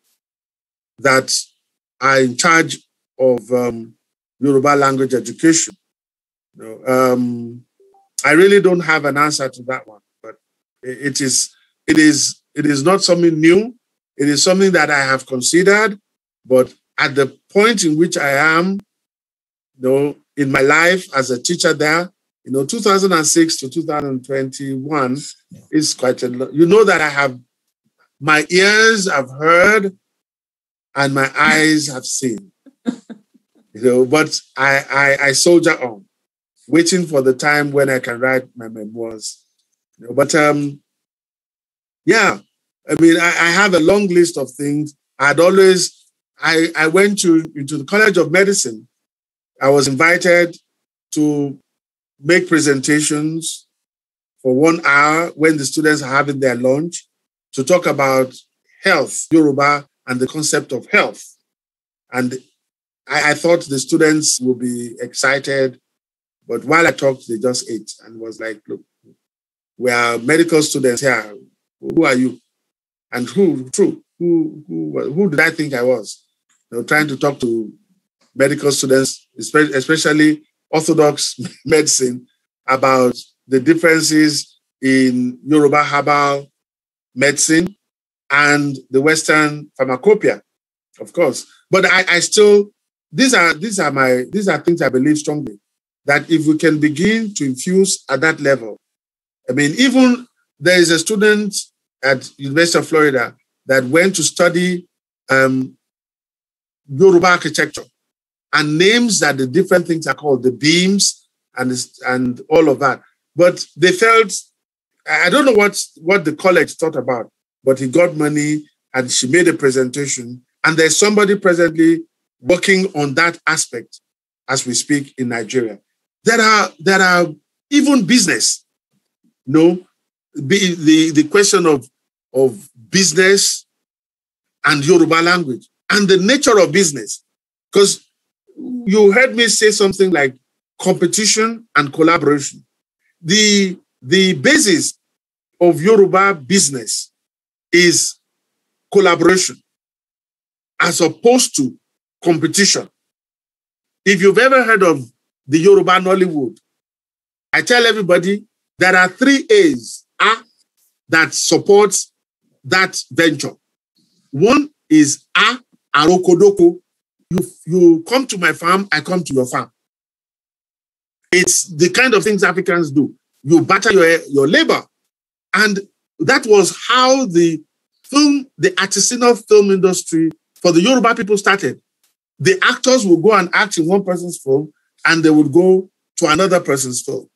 [SPEAKER 1] that are in charge of Yoruba language education. I really don't have an answer to that one, but it is not something new. It is something that I have considered, but at the point in which I am, in my life as a teacher there, 2006 to 2021 is quite a lot. That I have, my ears have heard and my eyes have seen, but I soldier on, waiting for the time when I can write my memoirs. But I have a long list of things. I went into the College of Medicine. I was invited to make presentations for 1 hour when the students are having their lunch to talk about health, Yoruba, and the concept of health. And I thought the students would be excited, but while I talked, they just ate and was like, look, we are medical students here. Who are you? And who did I think I was? Trying to talk to medical students, especially orthodox medicine, about the differences in Yoruba herbal medicine and the Western pharmacopoeia, of course. But I still, these are things I believe strongly, that if we can begin to infuse at that level. Even there is a student at University of Florida that went to study Yoruba architecture, and names that the different things are called, the beams and all of that. But they felt, I don't know what the college thought about, but he got money and she made a presentation. And there's somebody presently working on that aspect as we speak in Nigeria. There are even business, the question of business and Yoruba language and the nature of business. Because you heard me say something like competition and collaboration. The basis of Yoruba business is collaboration as opposed to competition. If you've ever heard of the Yoruba Nollywood, I tell everybody there are 3 A's. A, that supports that venture. One is Arokodoko. You come to my farm, I come to your farm. It's the kind of things Africans do. You barter your labor. And that was how the artisanal film industry for the Yoruba people started. The actors would go and act in one person's film, and they would go to another person's film.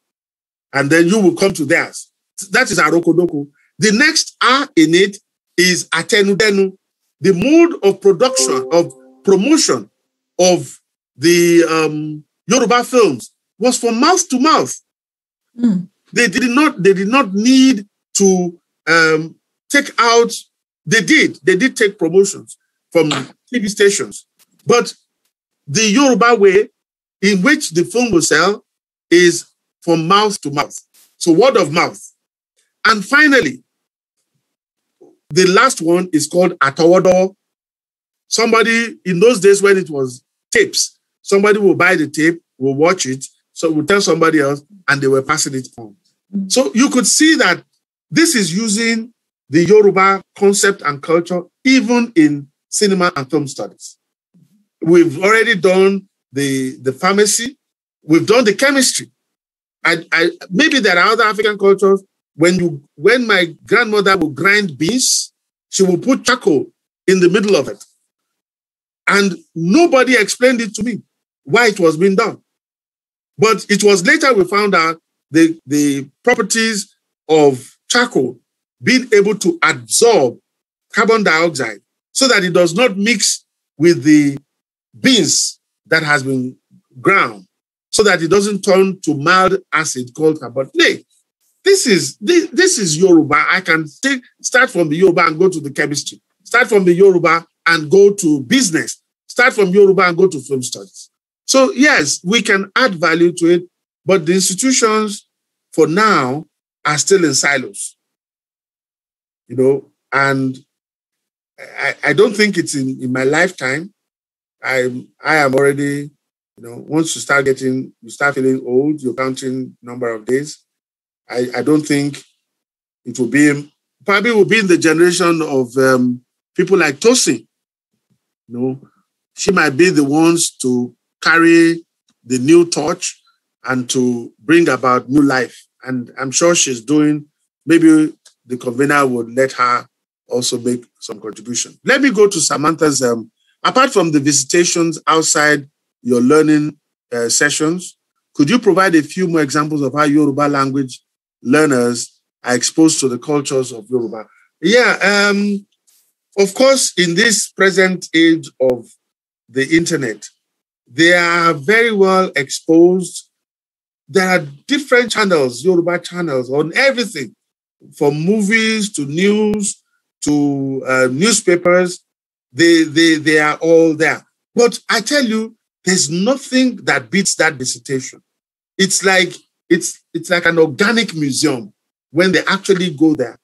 [SPEAKER 1] And then you will come to theirs. That is Arokodoko. The next R in it is Atenudenu, the mode of production, of promotion of the Yoruba films was from mouth to mouth. Mm. They did not need to take out. They did take promotions from TV stations, but the Yoruba way in which the film will sell is from mouth to mouth. So word of mouth. And finally, the last one is called Atowodo. Somebody, in those days when it was tapes, somebody will buy the tape, will watch it, so will tell somebody else, and they were passing it on. Mm-hmm. So you could see that this is using the Yoruba concept and culture, even in cinema and film studies. We've already done the pharmacy, we've done the chemistry. Maybe there are other African cultures. When my grandmother would grind beans, she would put charcoal in the middle of it. And nobody explained it to me why it was being done. But it was later we found out the properties of charcoal being able to absorb carbon dioxide so that it does not mix with the beans that has been ground, so that it doesn't turn to mild acid called carbonate. This is Yoruba. I can start from the Yoruba and go to the chemistry. Start from the Yoruba and go to business. Start from Yoruba and go to film studies. So yes, we can add value to it, but the institutions for now are still in silos. You know, and I don't think it's in my lifetime. I am already, you know, once you start feeling old, you're counting number of days. I don't think it will be, probably will be in the generation of people like Tosin. You know, she might be the ones to carry the new torch and to bring about new life. And I'm sure she's doing, maybe the convener would let her also make some contribution. Let me go to Samantha's, apart from the visitations outside your learning sessions, could you provide a few more examples of how Yoruba language learners are exposed to the cultures of Yoruba? Yeah, of course, in this present age of the internet, they are very well exposed. There are different channels, Yoruba channels on everything, from movies to news to newspapers. They are all there. But I tell you, there's nothing that beats that visitation. It's like an organic museum when they actually go there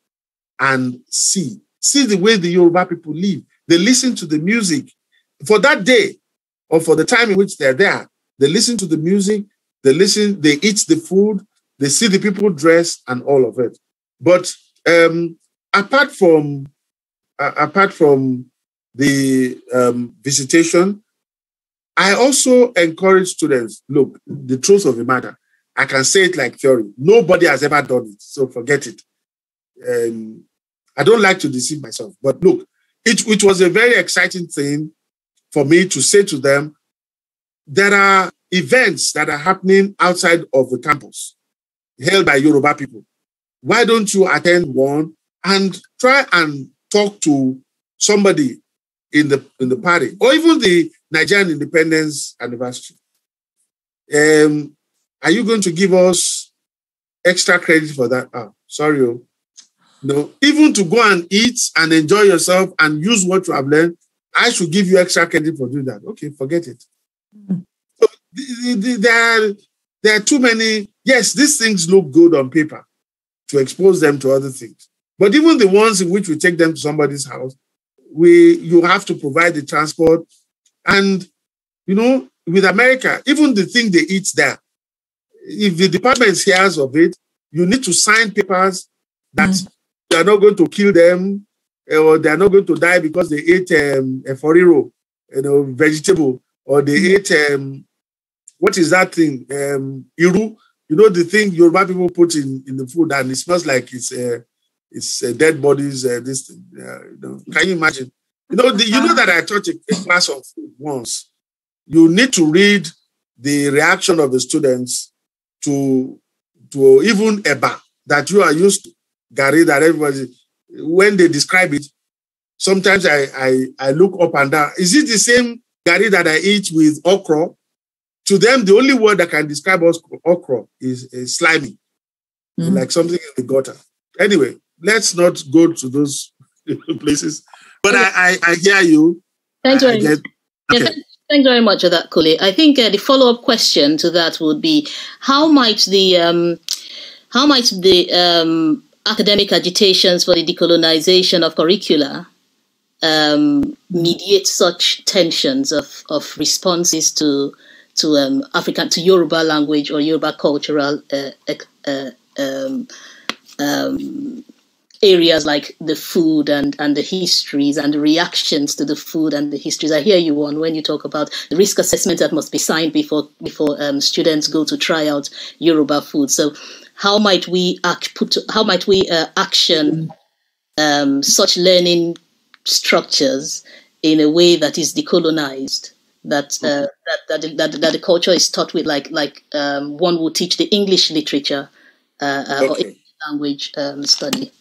[SPEAKER 1] and see the way the Yoruba people live. They listen to the music for that day or for the time in which they're there. They listen to the music, they eat the food, they see the people dress and all of it. But apart from the visitation, I also encourage students, look, the truth of the matter, I can say it like theory. Nobody has ever done it, so forget it. I don't like to deceive myself, but look, it was a very exciting thing for me to say to them, there are events that are happening outside of the campus, held by Yoruba people. Why don't you attend one and try and talk to somebody in the party, or even the Nigerian Independence Anniversary? Are you going to give us extra credit for that? Oh, sorry. No, even to go and eat and enjoy yourself and use what you have learned, I should give you extra credit for doing that. Okay, forget it. Mm-hmm. So there are too many. Yes, these things look good on paper to expose them to other things. But even the ones in which we take them to somebody's house, you have to provide the transport. And, you know, with America, even the thing they eat there, if the department hears of it, you need to sign papers that they are not going to kill them, or they are not going to die because they ate a foriro, vegetable, or they ate what is that thing? Iru, the thing Yoruba people put in the food, and it smells like it's dead bodies. This thing, can you imagine? You know that I taught a class of food once. You need to read the reaction of the students to even eba that you are used to, Gary, that everybody, when they describe it, sometimes I look up and down. Is it the same Gary that I eat with okra? To them, the only word that can describe okra is slimy, like something in the gutter. Anyway, let's not go to those places. But I hear you.
[SPEAKER 5] Thanks very much. Thanks very much for that, KOLE. I think the follow-up question to that would be: how might the academic agitations for the decolonization of curricula mediate such tensions of responses to Yoruba language or Yoruba cultural areas like the food and the histories and the reactions to the food and the histories? I hear you when you talk about the risk assessment that must be signed before students go to try out Yoruba food. So how might we action such learning structures in a way that is decolonized, that the culture is taught with, like one would teach the English literature or English language study?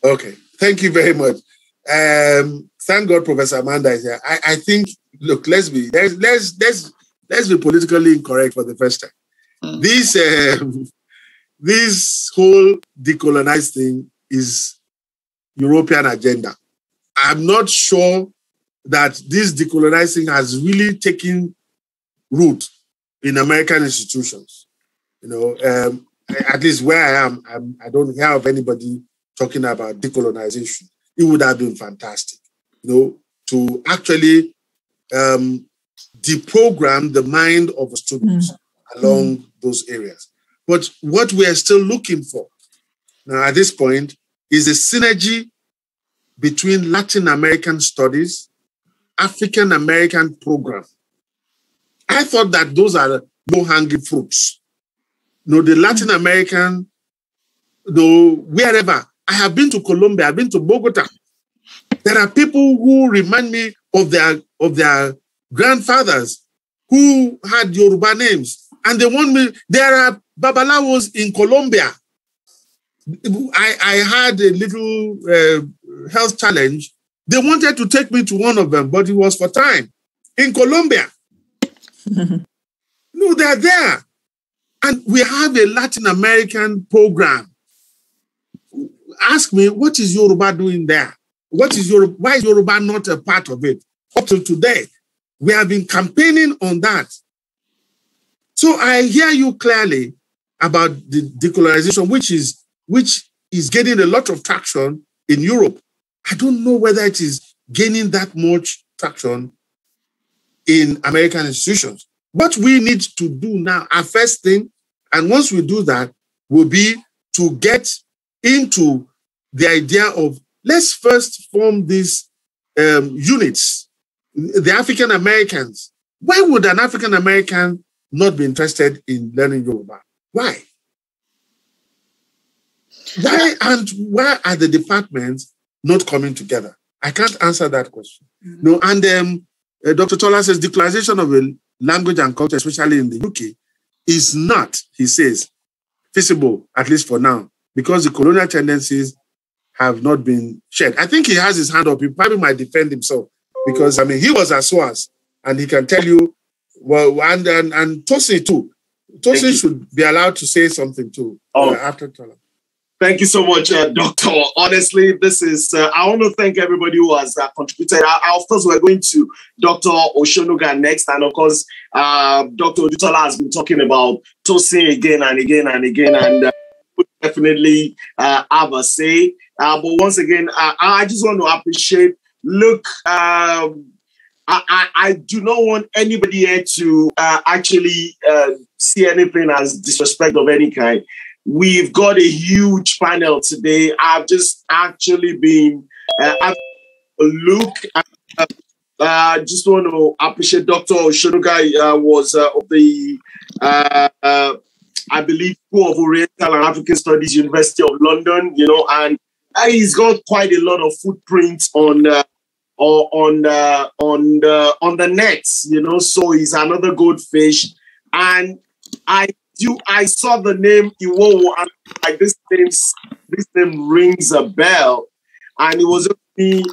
[SPEAKER 1] Okay, thank you very much. Thank God Professor Amanda is here. I think, look, let's be politically incorrect for the first time. This whole decolonized thing is European agenda. I'm not sure that this decolonizing has really taken root in American institutions. At least where I am, I don't hear of anybody talking about decolonization. It would have been fantastic, to actually deprogram the mind of students along those areas. But what we are still looking for now at this point is a synergy between Latin American studies, African American program. I thought that those are low-hanging fruits. The Latin American, wherever. I have been to Colombia, I've been to Bogota. There are people who remind me of their grandfathers who had Yoruba names. And they want me, there are Babalawos in Colombia. I had a little health challenge. They wanted to take me to one of them, but it was for time. In Colombia. No, they're there. And we have a Latin American program. Ask me, what is Yoruba doing there? Why is Yoruba not a part of it? Up to today, we have been campaigning on that. So I hear you clearly about the decolonization, which is getting a lot of traction in Europe. I don't know whether it is gaining that much traction in American institutions. What we need to do now, our first thing, and once we do that, will be to get into the idea of, let's first form these units, the African Americans. Why would an African American not be interested in learning Yoruba? Why? Why are the departments not coming together? I can't answer that question. No, and Dr. Tola says decolonization of a language and culture, especially in the UK, is not, he says, feasible, at least for now, because the colonial tendencies have not been shed. I think he has his hand up. He probably might defend himself because, he was at SOAS and he can tell you, well, and Tosin too. Tosin should be allowed to say something too after Tola.
[SPEAKER 2] Thank you so much, Doctor. Honestly, this is, I want to thank everybody who has contributed. Of course, we're going to Dr. Oshonuga next. And of course, Dr. Odutola has been talking about Tosin again and again and again. And definitely have a say. But once again, I just want to appreciate, look, I do not want anybody here to actually see anything as disrespect of any kind. we've got a huge panel today. I've just actually been having a look at. Just want to appreciate Dr. Oshonuga was of the, I believe, School of Oriental and African Studies, University of London, you know, and he's got quite a lot of footprints on the nets, you know, so he's another goldfish. And I saw the name Iwowo, and like this name rings a bell. And it was me.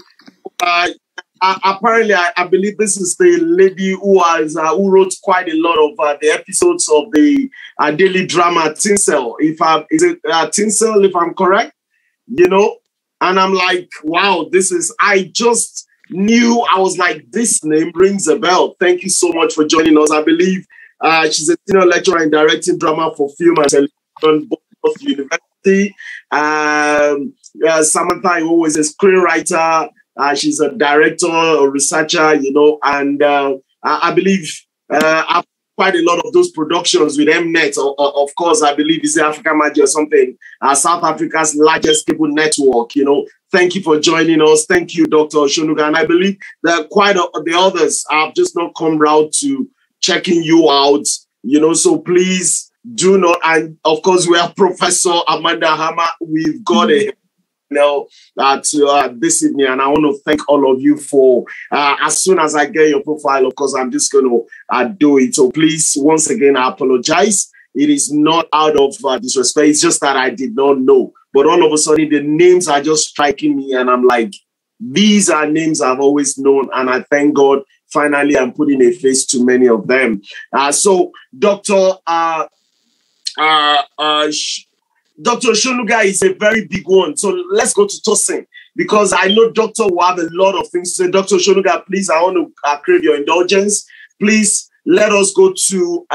[SPEAKER 2] Apparently, I believe this is the lady who wrote quite a lot of the episodes of the daily drama Tinsel. Is it Tinsel? If I'm correct, you know. And I'm like, wow, I just knew, I was like, this name rings a bell. Thank you so much for joining us. I believe she's a senior lecturer in directing drama for film and television, both university. Samantha Iwowo is a screenwriter. She's a director, a researcher, you know, and I believe quite a lot of those productions with Mnet, of course, I believe is the African Magic or something, South Africa's largest cable network, you know. Thank you for joining us. Thank you, Dr. Oshonuga. And I believe that quite the others have just not come round to checking you out, you know, so please do not. And of course, we have Professor Amanda Hammer. We've got a this evening, and I want to thank all of you for as soon as I get your profile, of course, I'm just going to do it. So please, once again, I apologize. It is not out of disrespect. It's just that I did not know. But all of a sudden, the names are just striking me, and I'm like, these are names I've always known, and I thank God. Finally, I'm putting a face to many of them. So, Dr. Dr. Oshonuga is a very big one. So let's go to Tosin, because I know Doctor will have a lot of things to say. Dr. Oshonuga, please, I want to crave your indulgence. Please let us go to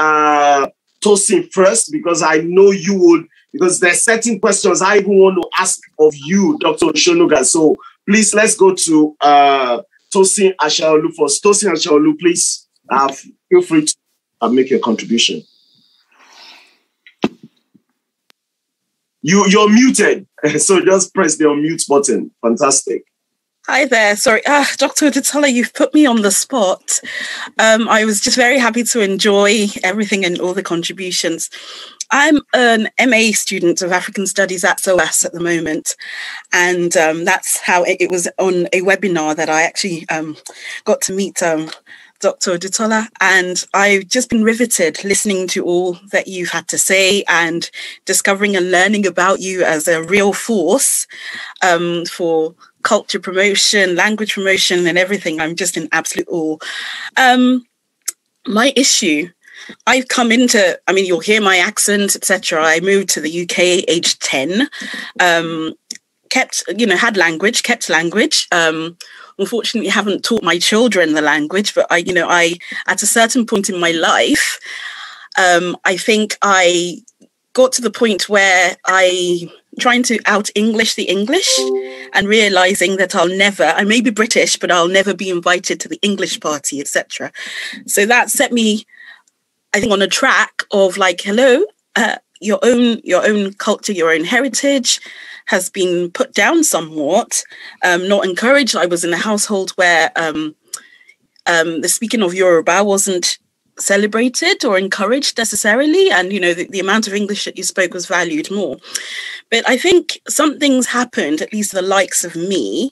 [SPEAKER 2] Tosin first, because I know you would, because there's certain questions I even want to ask of you, Dr. Oshonuga. So please, let's go to Tosin Ashaolu first. Tosin Ashaolu, please feel free to make your contribution. You're muted, so just press the unmute button. Fantastic.
[SPEAKER 6] Hi there. Sorry, Dr. Odutola, you've put me on the spot. I was just very happy to enjoy everything and all the contributions. I'm an MA student of African Studies at SOAS at the moment, and that's how it was on a webinar that I actually got to meet Dr. Odutola, and I've just been riveted listening to all that you've had to say and discovering and learning about you as a real force for culture promotion, language promotion, and everything. I'm just in absolute awe. My issue, I've come into, I mean, you'll hear my accent, etc. I moved to the UK aged 10, had language, kept language. Unfortunately, haven't taught my children the language, but I at a certain point in my life, I think I got to the point where I trying to out-English the English and realizing that I may be British, but I'll never be invited to the English party, etc. So that set me, I think, on a track of like, hello, your own culture, your own heritage has been put down somewhat, not encouraged. I was in a household where the speaking of Yoruba wasn't celebrated or encouraged necessarily, and the amount of English that you spoke was valued more. But I think something's happened, at least the likes of me,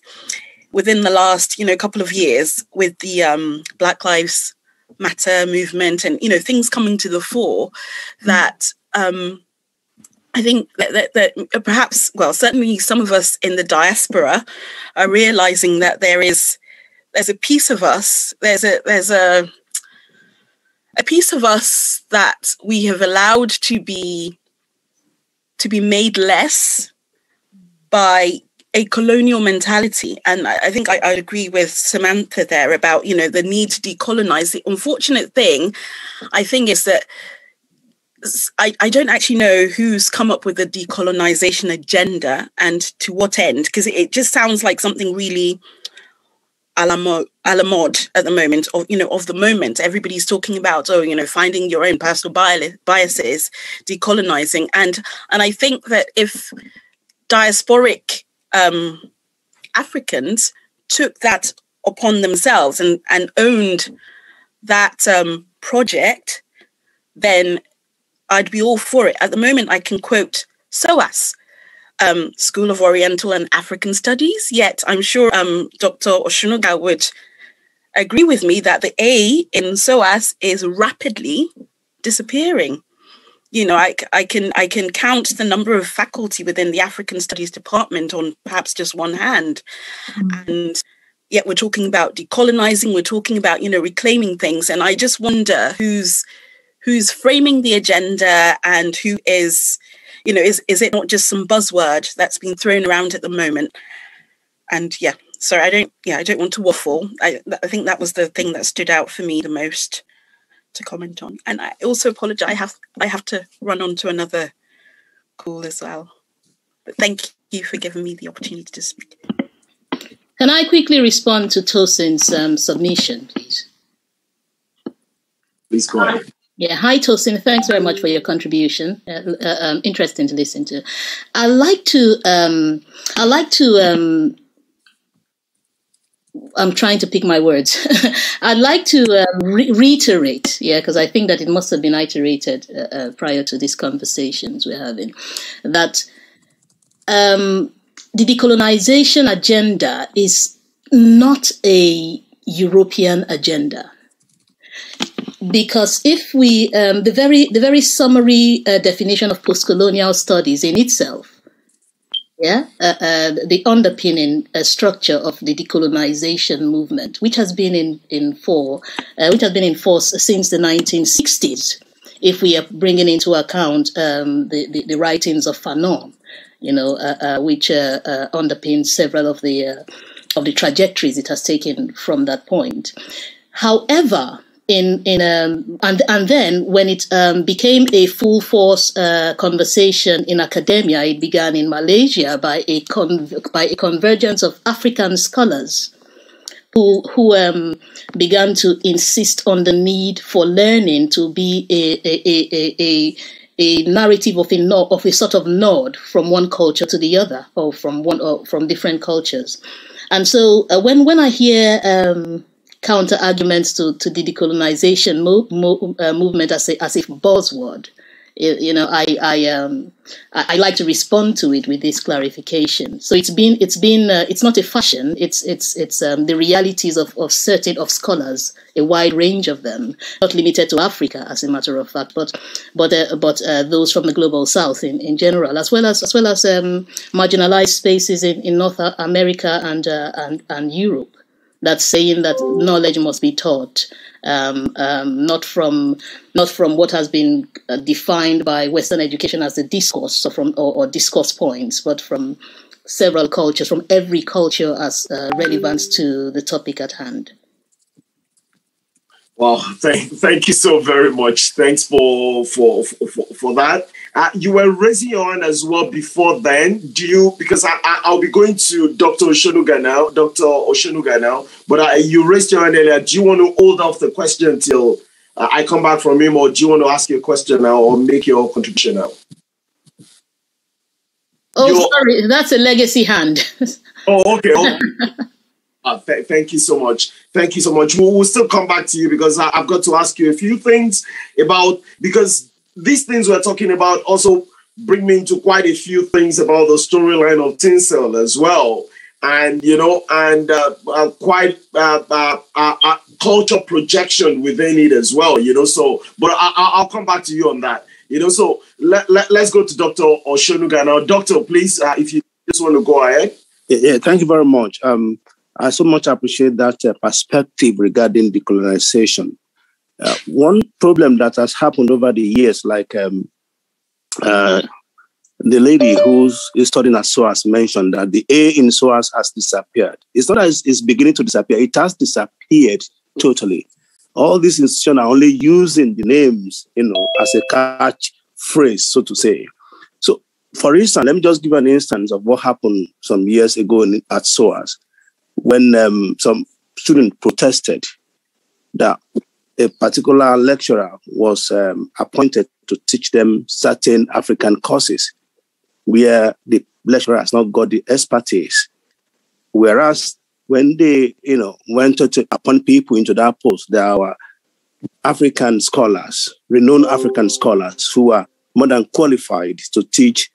[SPEAKER 6] within the last couple of years with the Black Lives Matter movement and things coming to the fore, that I think that perhaps, well, certainly some of us in the diaspora are realizing that there's a piece of us, there's a piece of us that we have allowed to be made less by a colonial mentality. And I think I agree with Samantha there about, the need to decolonize. The unfortunate thing, I think, is that I don't actually know who's come up with the decolonization agenda and to what end, because it just sounds like something really a la mode at the moment, of the moment. Everybody's talking about, finding your own personal biases, decolonizing. And I think that if diasporic Africans took that upon themselves and owned that project, then I'd be all for it. At the moment, I can quote SOAS, School of Oriental and African Studies, yet I'm sure Dr. Osunuga would agree with me that the A in SOAS is rapidly disappearing. I can count the number of faculty within the African Studies department on perhaps just one hand. And yet we're talking about decolonizing, we're talking about, reclaiming things. And I just wonder who's framing the agenda and who is, is it not just some buzzword that's been thrown around at the moment? And sorry, I don't want to waffle. I think that was the thing that stood out for me the most to comment on. And I also apologize, I have to run on to another call as well. But thank you for giving me the opportunity to speak.
[SPEAKER 5] Can I quickly respond to Tosin's submission, please?
[SPEAKER 2] Please go ahead.
[SPEAKER 5] Yeah, hi Tosin. Thanks very much for your contribution. Interesting to listen to. I like to. I'm trying to pick my words. I'd like to reiterate, because I think that it must have been iterated prior to these conversations we're having, that the decolonization agenda is not a European agenda. Because if we, the very summary definition of postcolonial studies in itself, the underpinning structure of the decolonization movement, which has been in force since the 1960s, if we are bringing into account the writings of Fanon, which underpin several of the trajectories it has taken from that point. However, and then when it became a full force conversation in academia, it began in Malaysia by a convergence of African scholars who began to insist on the need for learning to be a narrative of a sort of nod from one culture to the other, or from different cultures. And so when I hear counter arguments to the decolonization movement as a buzzword, I like to respond to it with this clarification. So it's not a fashion. It's the realities of certain scholars, a wide range of them, not limited to Africa, as a matter of fact, but those from the global South in general, as well as marginalized spaces in North America and Europe. That's saying that knowledge must be taught, not from what has been defined by Western education as a discourse or discourse points, but from several cultures, from every culture as relevance to the topic at hand.
[SPEAKER 2] Well, thank you so very much. Thanks for that. You were raising your hand as well before then. Because I'll be going to Dr. Osunuga now, but you raised your hand earlier. Do you want to hold off the question until I come back from him, or do you want to ask your question now or make your contribution now?
[SPEAKER 5] Sorry, that's a legacy hand.
[SPEAKER 2] Oh, okay. Thank you so much. Thank you so much. We'll still come back to you because I've got to ask you a few things because these things we're talking about also bring me into quite a few things about the storyline of Tinsel as well. And, quite culture projection within it as well, so, but I'll come back to you on that, so let's go to Dr. Osunuga now. Doctor, please, if you just want to go ahead.
[SPEAKER 4] Yeah, thank you very much. I so much appreciate that perspective regarding decolonization. One problem that has happened over the years, like the lady who's studying at SOAS mentioned, that the A in SOAS has disappeared. It's not as it's beginning to disappear. It has disappeared totally. All these institutions are only using the names, as a catch phrase, so to say. So, for instance, let me just give an instance of what happened some years ago at SOAS. When some students protested that a particular lecturer was appointed to teach them certain African courses where the lecturer has not got the expertise. Whereas when they, went to appoint people into that post, there are African scholars, renowned African scholars who are more than qualified to teach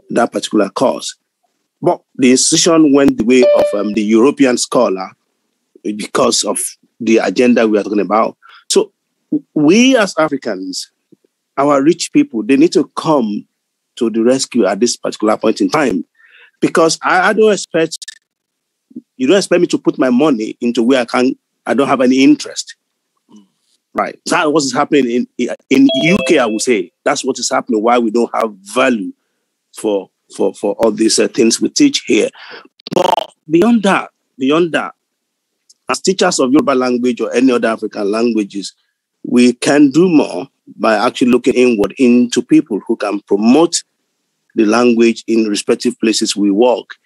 [SPEAKER 4] that particular course. But the institution went the way of the European scholar because of the agenda we are talking about. So we as Africans, our rich people, they need to come to the rescue at this particular point in time, because I don't expect, you don't expect me to put my money into where I don't have any interest. Right. That's what is happening in UK, I would say. That's what is happening, why we don't have value for all these things we teach here. But beyond that, as teachers of Yoruba language or any other African languages, we can do more by actually looking inward into people who can promote the language in respective places we work.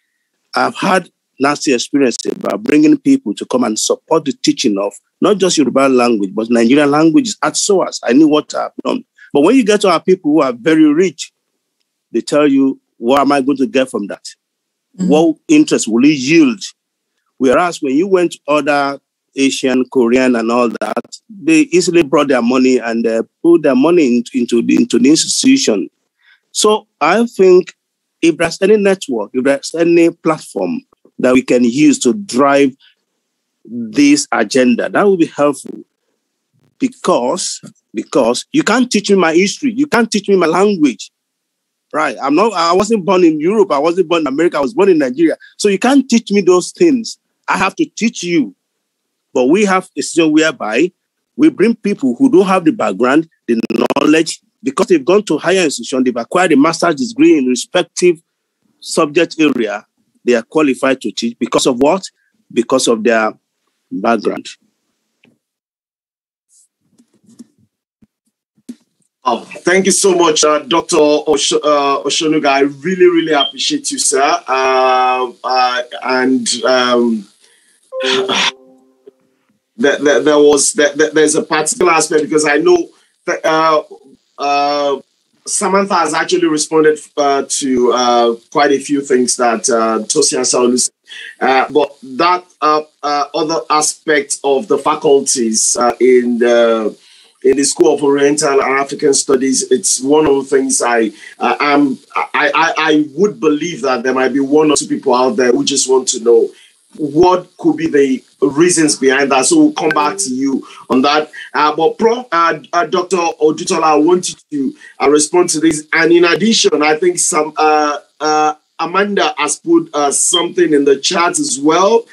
[SPEAKER 4] I've had nasty experiences about bringing people to come and support the teaching of not just Yoruba language, but Nigerian languages at SOAS. I knew what I've done. But when you get to our people who are very rich, they tell you, what am I going to get from that? Mm-hmm. What interest will it yield? Whereas when you went to other Asian, Korean, and all that, they easily brought their money and put their money into the institution. So I think if there's any network, if there's any platform that we can use to drive this agenda, that would be helpful. Because you can't teach me my history, you can't teach me my language. Right. I wasn't born in Europe, I wasn't born in America, I was born in Nigeria. So you can't teach me those things. I have to teach you. But we have a system whereby we bring people who don't have the background, the knowledge, because they've gone to higher institution, they've acquired a master's degree in respective subject area, they are qualified to teach. Because of what? Because of their background.
[SPEAKER 2] Oh, thank you so much, Dr. Oshonuga. I really, really appreciate you, sir. There's a particular aspect, because I know that Samantha has actually responded to quite a few things that Tosi and Saulu said. But that other aspect of the faculties in the School of Oriental and African Studies, it's one of the things I would believe that there might be one or two people out there who just want to know what could be the reasons behind that. So we'll come back to you on that. But Dr. Odutola, I want you to respond to this. And in addition, I think Amanda has put something in the chat as well.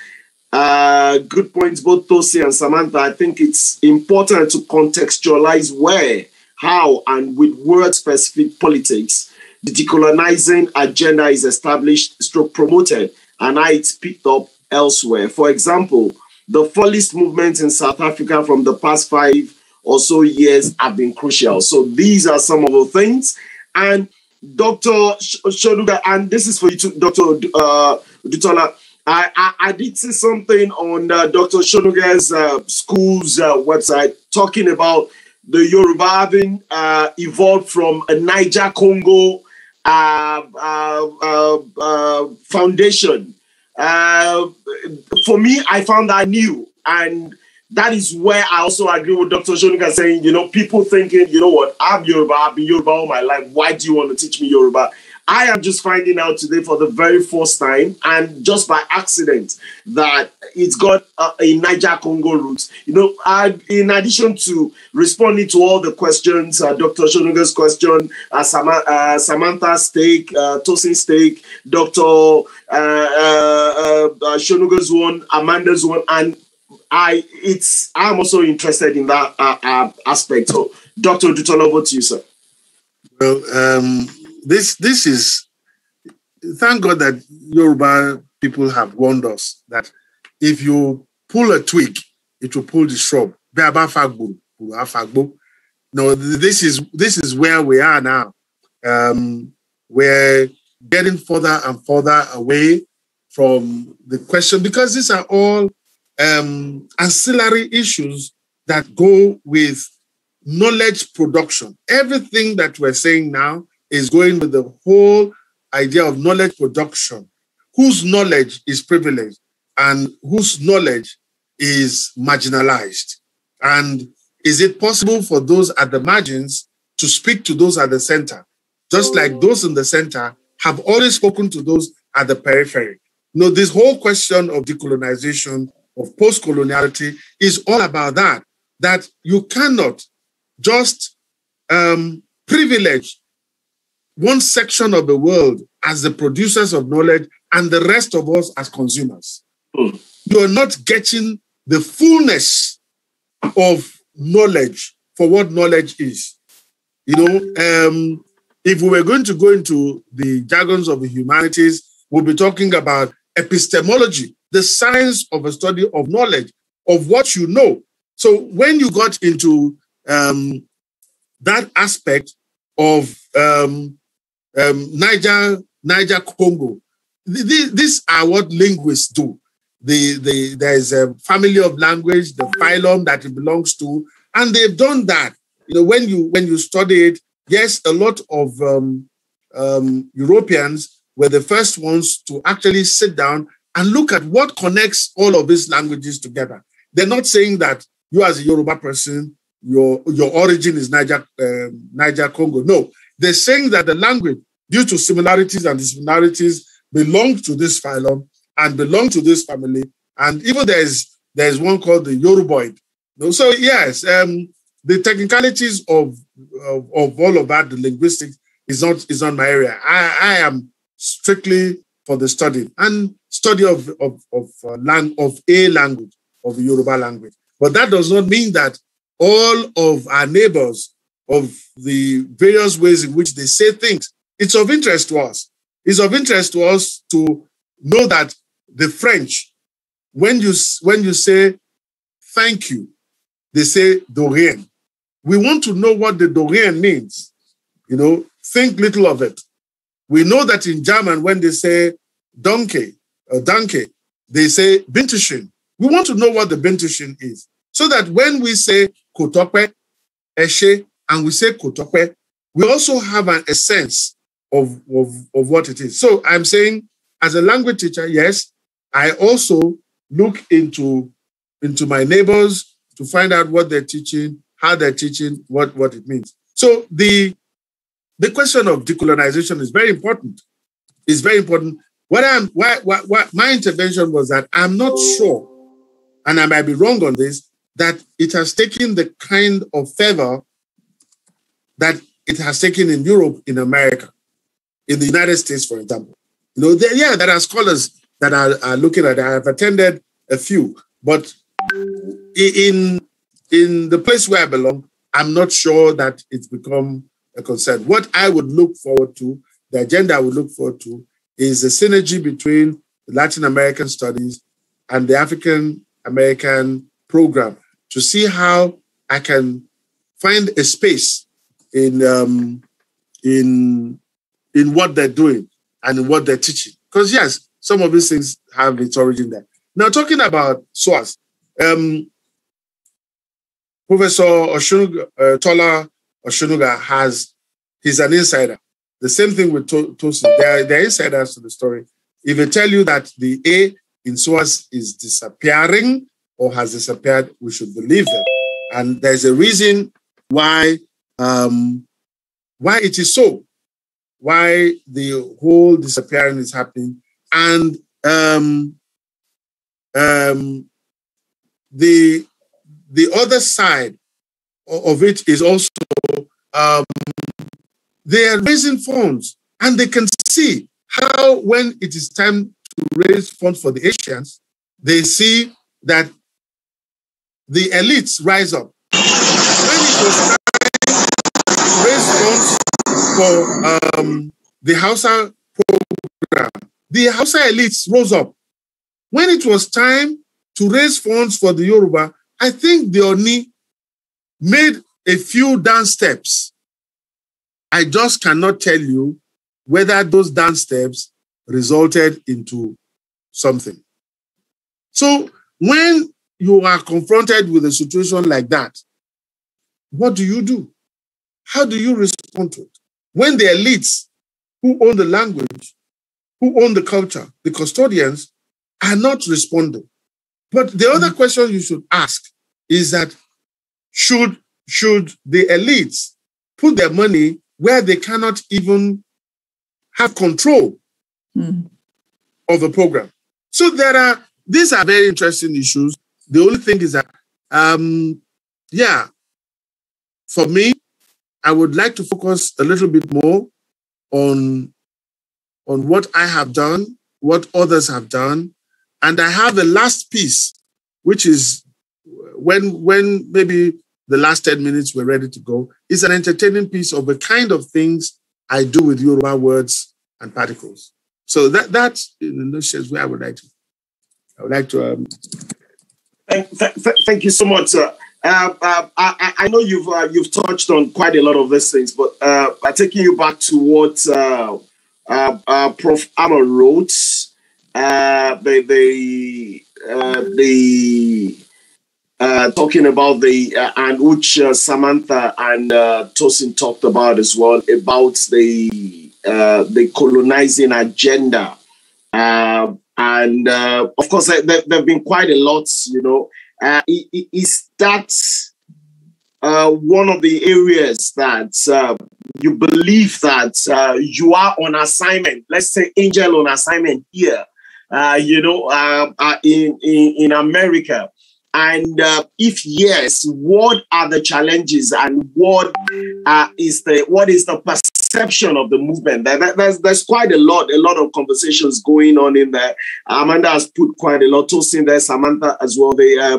[SPEAKER 2] Good points, both Tosi and Samantha. I think it's important to contextualize where, how, and with word-specific politics, the decolonizing agenda is established, promoted, and how it's picked up elsewhere. For example, the Fallist movement in South Africa from the past 5 or so years have been crucial. So these are some of the things. And Dr. Shonuga, and this is for you too, Dr. Odutola, I did see something on Dr. Shonuga's school's website talking about the Yoruba having evolved from a Niger-Congo foundation. For me, I found that new. And that is where I also agree with Dr. Shonuga saying, people thinking, you know what, I've been Yoruba all my life. Why do you want to teach me Yoruba? I am just finding out today for the very first time, and just by accident, that it's got a Niger-Congo roots. In addition to responding to all the questions, Dr. Shonuga's question, Samantha's take, Tosin's take, Dr. Shonuga's one, Amanda's one, and I'm also interested in that aspect. So, Dr. Odutola, over to you, sir.
[SPEAKER 1] Well, this is, thank God that Yoruba people have warned us that if you pull a twig, it will pull the shrub. No, this is where we are now. We're getting further and further away from the question, because these are all ancillary issues that go with knowledge production. Everything that we're saying now is going with the whole idea of knowledge production. Whose knowledge is privileged and whose knowledge is marginalized? And is it possible for those at the margins to speak to those at the center, just like those in the center have always spoken to those at the periphery? You know, this whole question of decolonization, of post-coloniality is all about that, that you cannot just privilege one section of the world as the producers of knowledge and the rest of us as consumers. You are not getting the fullness of knowledge for what knowledge is. You know, if we were going to go into the jargons of the humanities, we'll be talking about epistemology, the science of a study of knowledge, of what you know. So when you got into that aspect of Niger Congo, these are what linguists do. There is a family of language, the phylum that it belongs to, and they've done that. You know, when you study it, yes, a lot of Europeans were the first ones to actually sit down and look at what connects all of these languages together. They're not saying that you as a Yoruba person, your origin is Niger Congo. No, they're saying that the language, due to similarities and dissimilarities, belongs to this phylum and belong to this family. And even there's one called the Yoruboid. So yes, the technicalities of all of that, the linguistics, is not my area. I am strictly for the study of a language, of the Yoruba language. But that does not mean that all of our neighbors, of the various ways in which they say things, it's of interest to us. It's of interest to us to know that the French, when you say thank you, they say de rien. We want to know what the de rien means. You know, think little of it. We know that in German, when they say danke or danke, they say Bintuschön. We want to know what the Bintuschön is, so that when we say Kotokwe, Eshe, and we say Kotokwe, we also have a sense of what it is. So I'm saying, as a language teacher, yes, I also look into my neighbors to find out what they're teaching, how they're teaching, what it means. So the question of decolonization is very important. It's very important. What my intervention was that I'm not sure, and I might be wrong on this, that it has taken the kind of favor that it has taken in Europe, in America, in the United States, for example. You know, there are scholars that are looking at it. I have attended a few, but in the place where I belong, I'm not sure that it's become a concern. What I would look forward to, the agenda I would look forward to, is the synergy between the Latin American studies and the African American program, to see how I can find a space in what they're doing and in what they're teaching. Because yes, some of these things have its origin there. Now, talking about SOAS, Professor Odutola he's an insider. The same thing with Tosin. They're insiders to the story. If they tell you that the A in SOAS is disappearing or has disappeared, we should believe them. And there's a reason why it is so, why the whole disappearing is happening. And the other side of it is also they are raising funds, and they can see how, when it is time to raise funds for the Asians, they see that the elites rise up. When it was time to raise funds for the Hausa program, the Hausa elites rose up. When it was time to raise funds for the Yoruba, I think the Oni made a few dance steps. I just cannot tell you whether those dance steps resulted into something. So when you are confronted with a situation like that, what do you do? How do you respond to it? When the elites who own the language, who own the culture, the custodians, are not responding. But the other question you should ask is that should the elites put their money where they cannot even have control of the program? So these are very interesting issues. The only thing is that, for me, I would like to focus a little bit more on what I have done, what others have done. And I have the last piece, which is when maybe the last 10 minutes we're ready to go, is an entertaining piece of the kind of things I do with Yoruba words and particles. So that's in a nutshell where I would like to.
[SPEAKER 2] Thank you so much, sir. I know you've touched on quite a lot of these things, but by taking you back to what Prof. Amma wrote, talking about and which Samantha and Tosin talked about as well, about the colonizing agenda. And of course, there have been quite a lot, is that one of the areas that you believe that you are on assignment, let's say angel on assignment here, in America? And if yes, what are the challenges and what is the perception of the movement? There's quite a lot of conversations going on in there. Amanda has put quite a lot in there, Samantha as well. The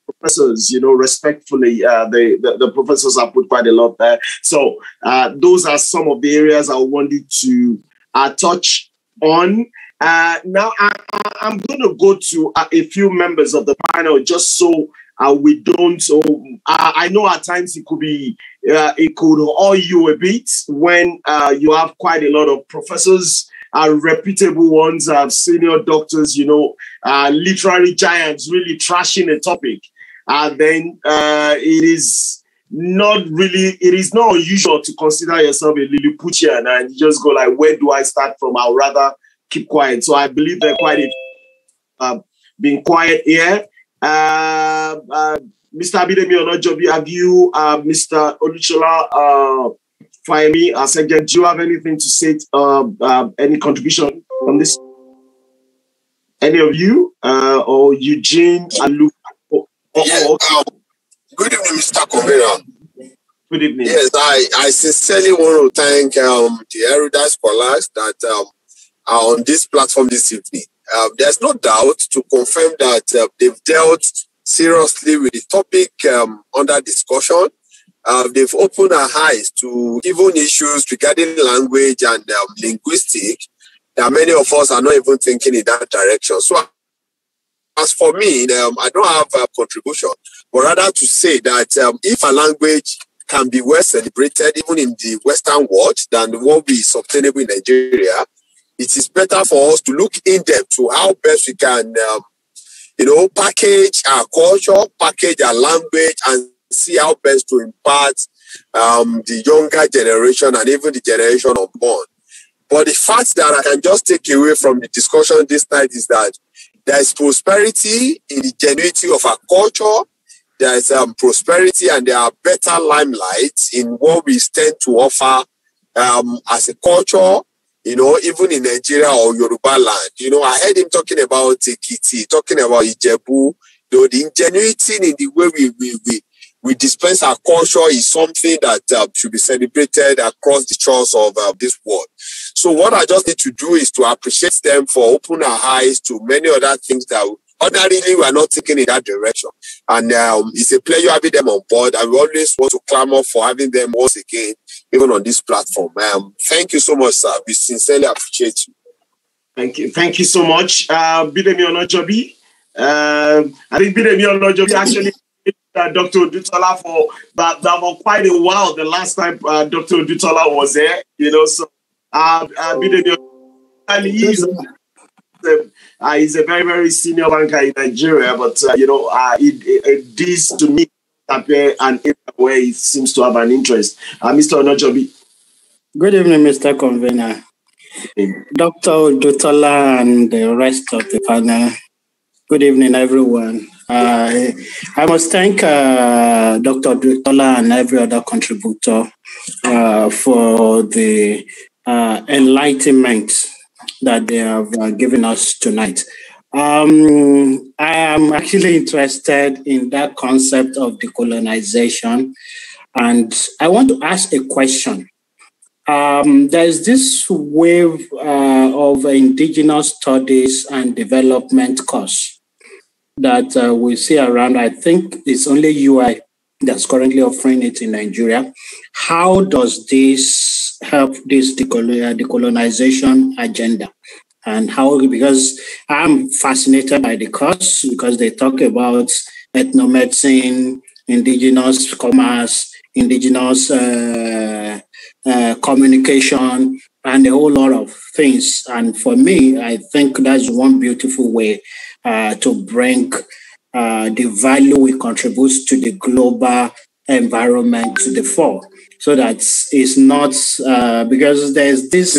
[SPEAKER 2] professors, respectfully, the professors have put quite a lot there. So those are some of the areas I want you to touch on. Now, I'm going to go to a few members of the panel just so we don't. So I know at times it could awe you a bit when you have quite a lot of professors, reputable ones, senior doctors, literary giants really trashing a topic. Then it is not unusual to consider yourself a Lilliputian and you just go like, where do I start from? I'd rather keep quiet. So I believe they're quite being quiet here. Mr. Abidemi Onojobi, have you, Mr. Odutola, Fayemi, Second, do you have anything to say, any contribution on this? Any of you, or Eugene, Alu?
[SPEAKER 7] Good evening, Mr. Kovera.
[SPEAKER 2] Good evening.
[SPEAKER 7] Yes, I sincerely want to thank the erudite scholars that are on this platform this evening. There's no doubt to confirm that they've dealt seriously with the topic under discussion. They've opened our eyes to even issues regarding language and linguistics that many of us are not even thinking in that direction. So as for me, I don't have a contribution, but rather to say that if a language can be well celebrated even in the Western world than what is obtainable in Nigeria, it is better for us to look in depth to how best we can, package our culture, package our language, and see how best to impart the younger generation and even the generation unborn. But the fact that I can just take away from the discussion this night is that there is prosperity in the genuinity of our culture. There is prosperity and there are better limelights in what we stand to offer as a culture, even in Nigeria or Yoruba land. I heard him talking about Ekiti, talking about Ijebu. The ingenuity in the way we dispense our culture is something that should be celebrated across the shores of this world. So what I just need to do is to appreciate them for opening our eyes to many other things that ordinarily we are not thinking in that direction. And it's a pleasure having them on board. I will always want to clamor for having them once again, even on this platform. Thank you so much, sir. We sincerely appreciate you.
[SPEAKER 2] Thank you. Thank you so much. Bidemi Onojobi. I think Bidemi Onojobi actually Dr. Odutola for quite a while. The last time Dr. Odutola was there, so Bidemi he's a very, very senior banker in Nigeria, but this to me appear an area where he seems to have an interest. Mr. Onojobi.
[SPEAKER 8] Good evening, Mr. Convener. Dr. Odutola and the rest of the panel. Good evening, everyone. I must thank Dr. Odutola and every other contributor for the enlightenment that they have given us tonight. I am actually interested in that concept of decolonization, and I want to ask a question. There's this wave of indigenous studies and development course that we see around. I think it's only UI that's currently offering it in Nigeria. How does this help this decolonization agenda? And how, because I'm fascinated by the course because they talk about ethnomedicine, indigenous commerce, indigenous communication, and a whole lot of things. And for me, I think that's one beautiful way to bring the value we contribute to the global environment to the fore, so that it's not, because there's this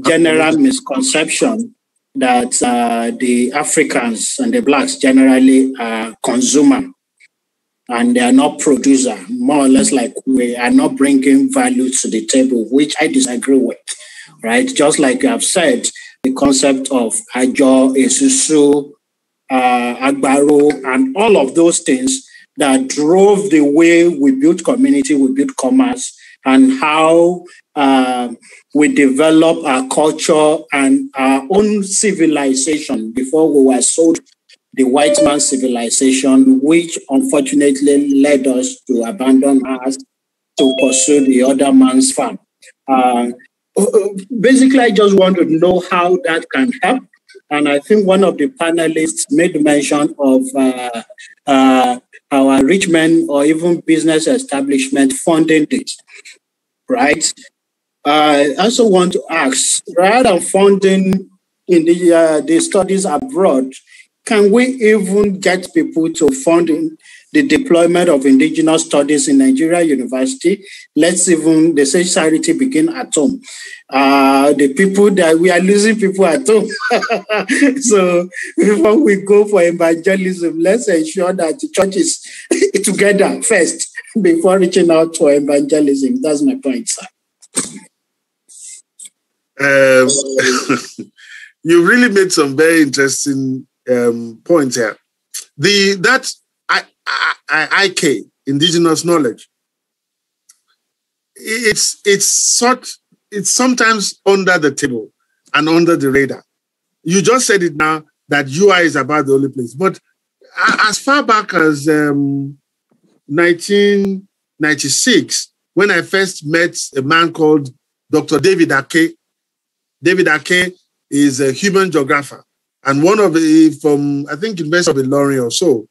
[SPEAKER 8] general misconception that the Africans and the Blacks generally are consumer and they are not producer, more or less like we are not bringing value to the table, which I disagree with, right? Just like you have said, the concept of Ajo, Esusu, Agbaro, and all of those things that drove the way we built community, we built commerce, and how we develop our culture and our own civilization before we were sold the white man's civilization, which unfortunately led us to abandon us to pursue the other man's farm. Basically, I just want to know how that can help. And I think one of the panelists made mention of our rich men or even business establishment funding it, right? I also want to ask, rather than funding in the studies abroad, can we even get people to fund the deployment of indigenous studies in Nigeria University? Let's even, they say charity begin at home. The people that we are losing people at home. So before we go for evangelism, let's ensure that the church is together first before reaching out for evangelism. That's my point, sir.
[SPEAKER 1] You really made some very interesting points here. That IK, indigenous knowledge, it's sometimes under the table and under the radar. You just said it now that UI is about the only place, but as far back as 1996, when I first met a man called Dr. David Ake. David Ake is a human geographer and one of the, from, I think, University of Ilorin or so.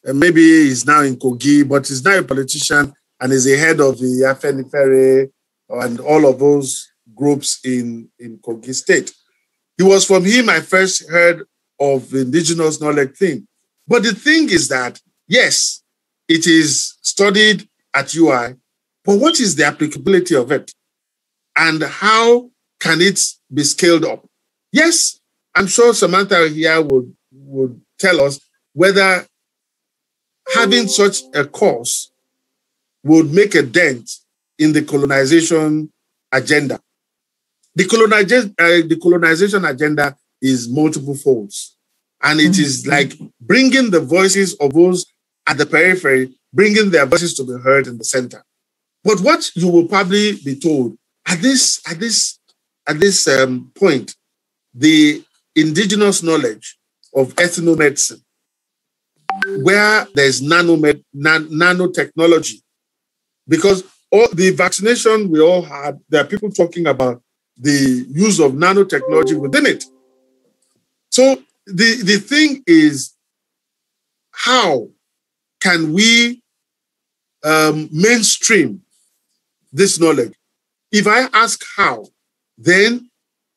[SPEAKER 1] Maybe he's now in Kogi, but he's now a politician and is the head of the Afenifere and all of those groups in Kogi State. It was from him I first heard of the indigenous knowledge thing. But the thing is that, yes, it is studied at UI, but what is the applicability of it? And how can it be scaled up? Yes, I'm sure Samantha here would tell us whether having such a course would make a dent in the colonization agenda. The colonization agenda is multiple folds. And it is like bringing the voices of those at the periphery, bringing their voices to be heard in the center. But what you will probably be told at this point, the indigenous knowledge of ethnomedicine, where there's nanotechnology, because all the vaccination we all had, there are people talking about the use of nanotechnology within it. So the thing is, how can we mainstream this knowledge? If I ask how, then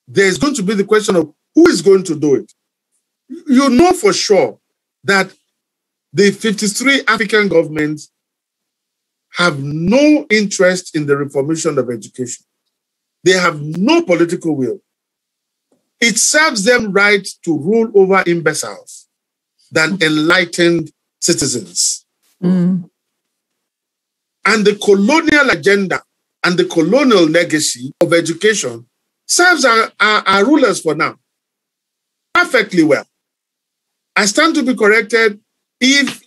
[SPEAKER 1] there's going to be the question of who is going to do it? You know for sure that the 53 African governments have no interest in the reformation of education. They have no political will. It serves them right to rule over imbeciles than enlightened citizens.
[SPEAKER 3] Mm.
[SPEAKER 1] And the colonial agenda and the colonial legacy of education serves our rulers for now perfectly well. I stand to be corrected if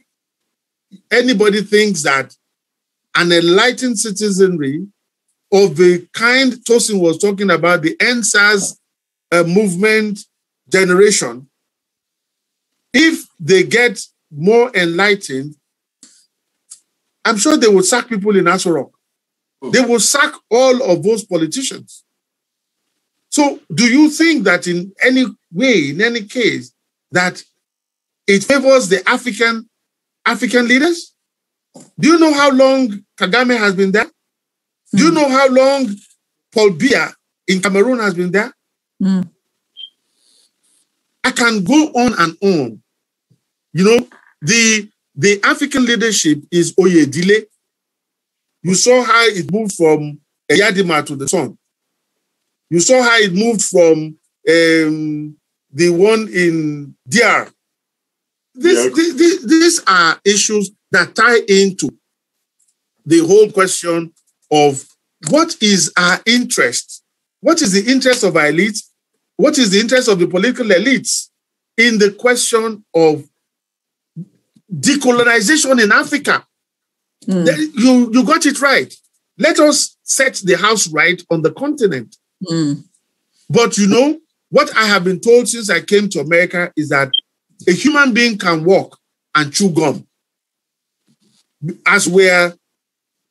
[SPEAKER 1] anybody thinks that an enlightened citizenry of the kind Tosin was talking about, the NSAS movement generation, if they get more enlightened, I'm sure they will sack people in Aso Rock. They will sack all of those politicians. So do you think that in any way, in any case, that it favors the African leaders? Do you know how long Kagame has been there? Do you know how long Paul Biya in Cameroon has been there?
[SPEAKER 3] Mm.
[SPEAKER 1] I can go on and on. You know, the African leadership is Oyedile. You saw how it moved from Eyadima to the Sun. You saw how it moved from the one in DR. These are issues that tie into the whole question of what is our interest? What is the interest of our elites? What is the interest of the political elites in the question of decolonization in Africa? Mm. You got it right. Let us set the house right on the continent.
[SPEAKER 3] Mm.
[SPEAKER 1] But you know, what I have been told since I came to America is that a human being can walk and chew gum. As we're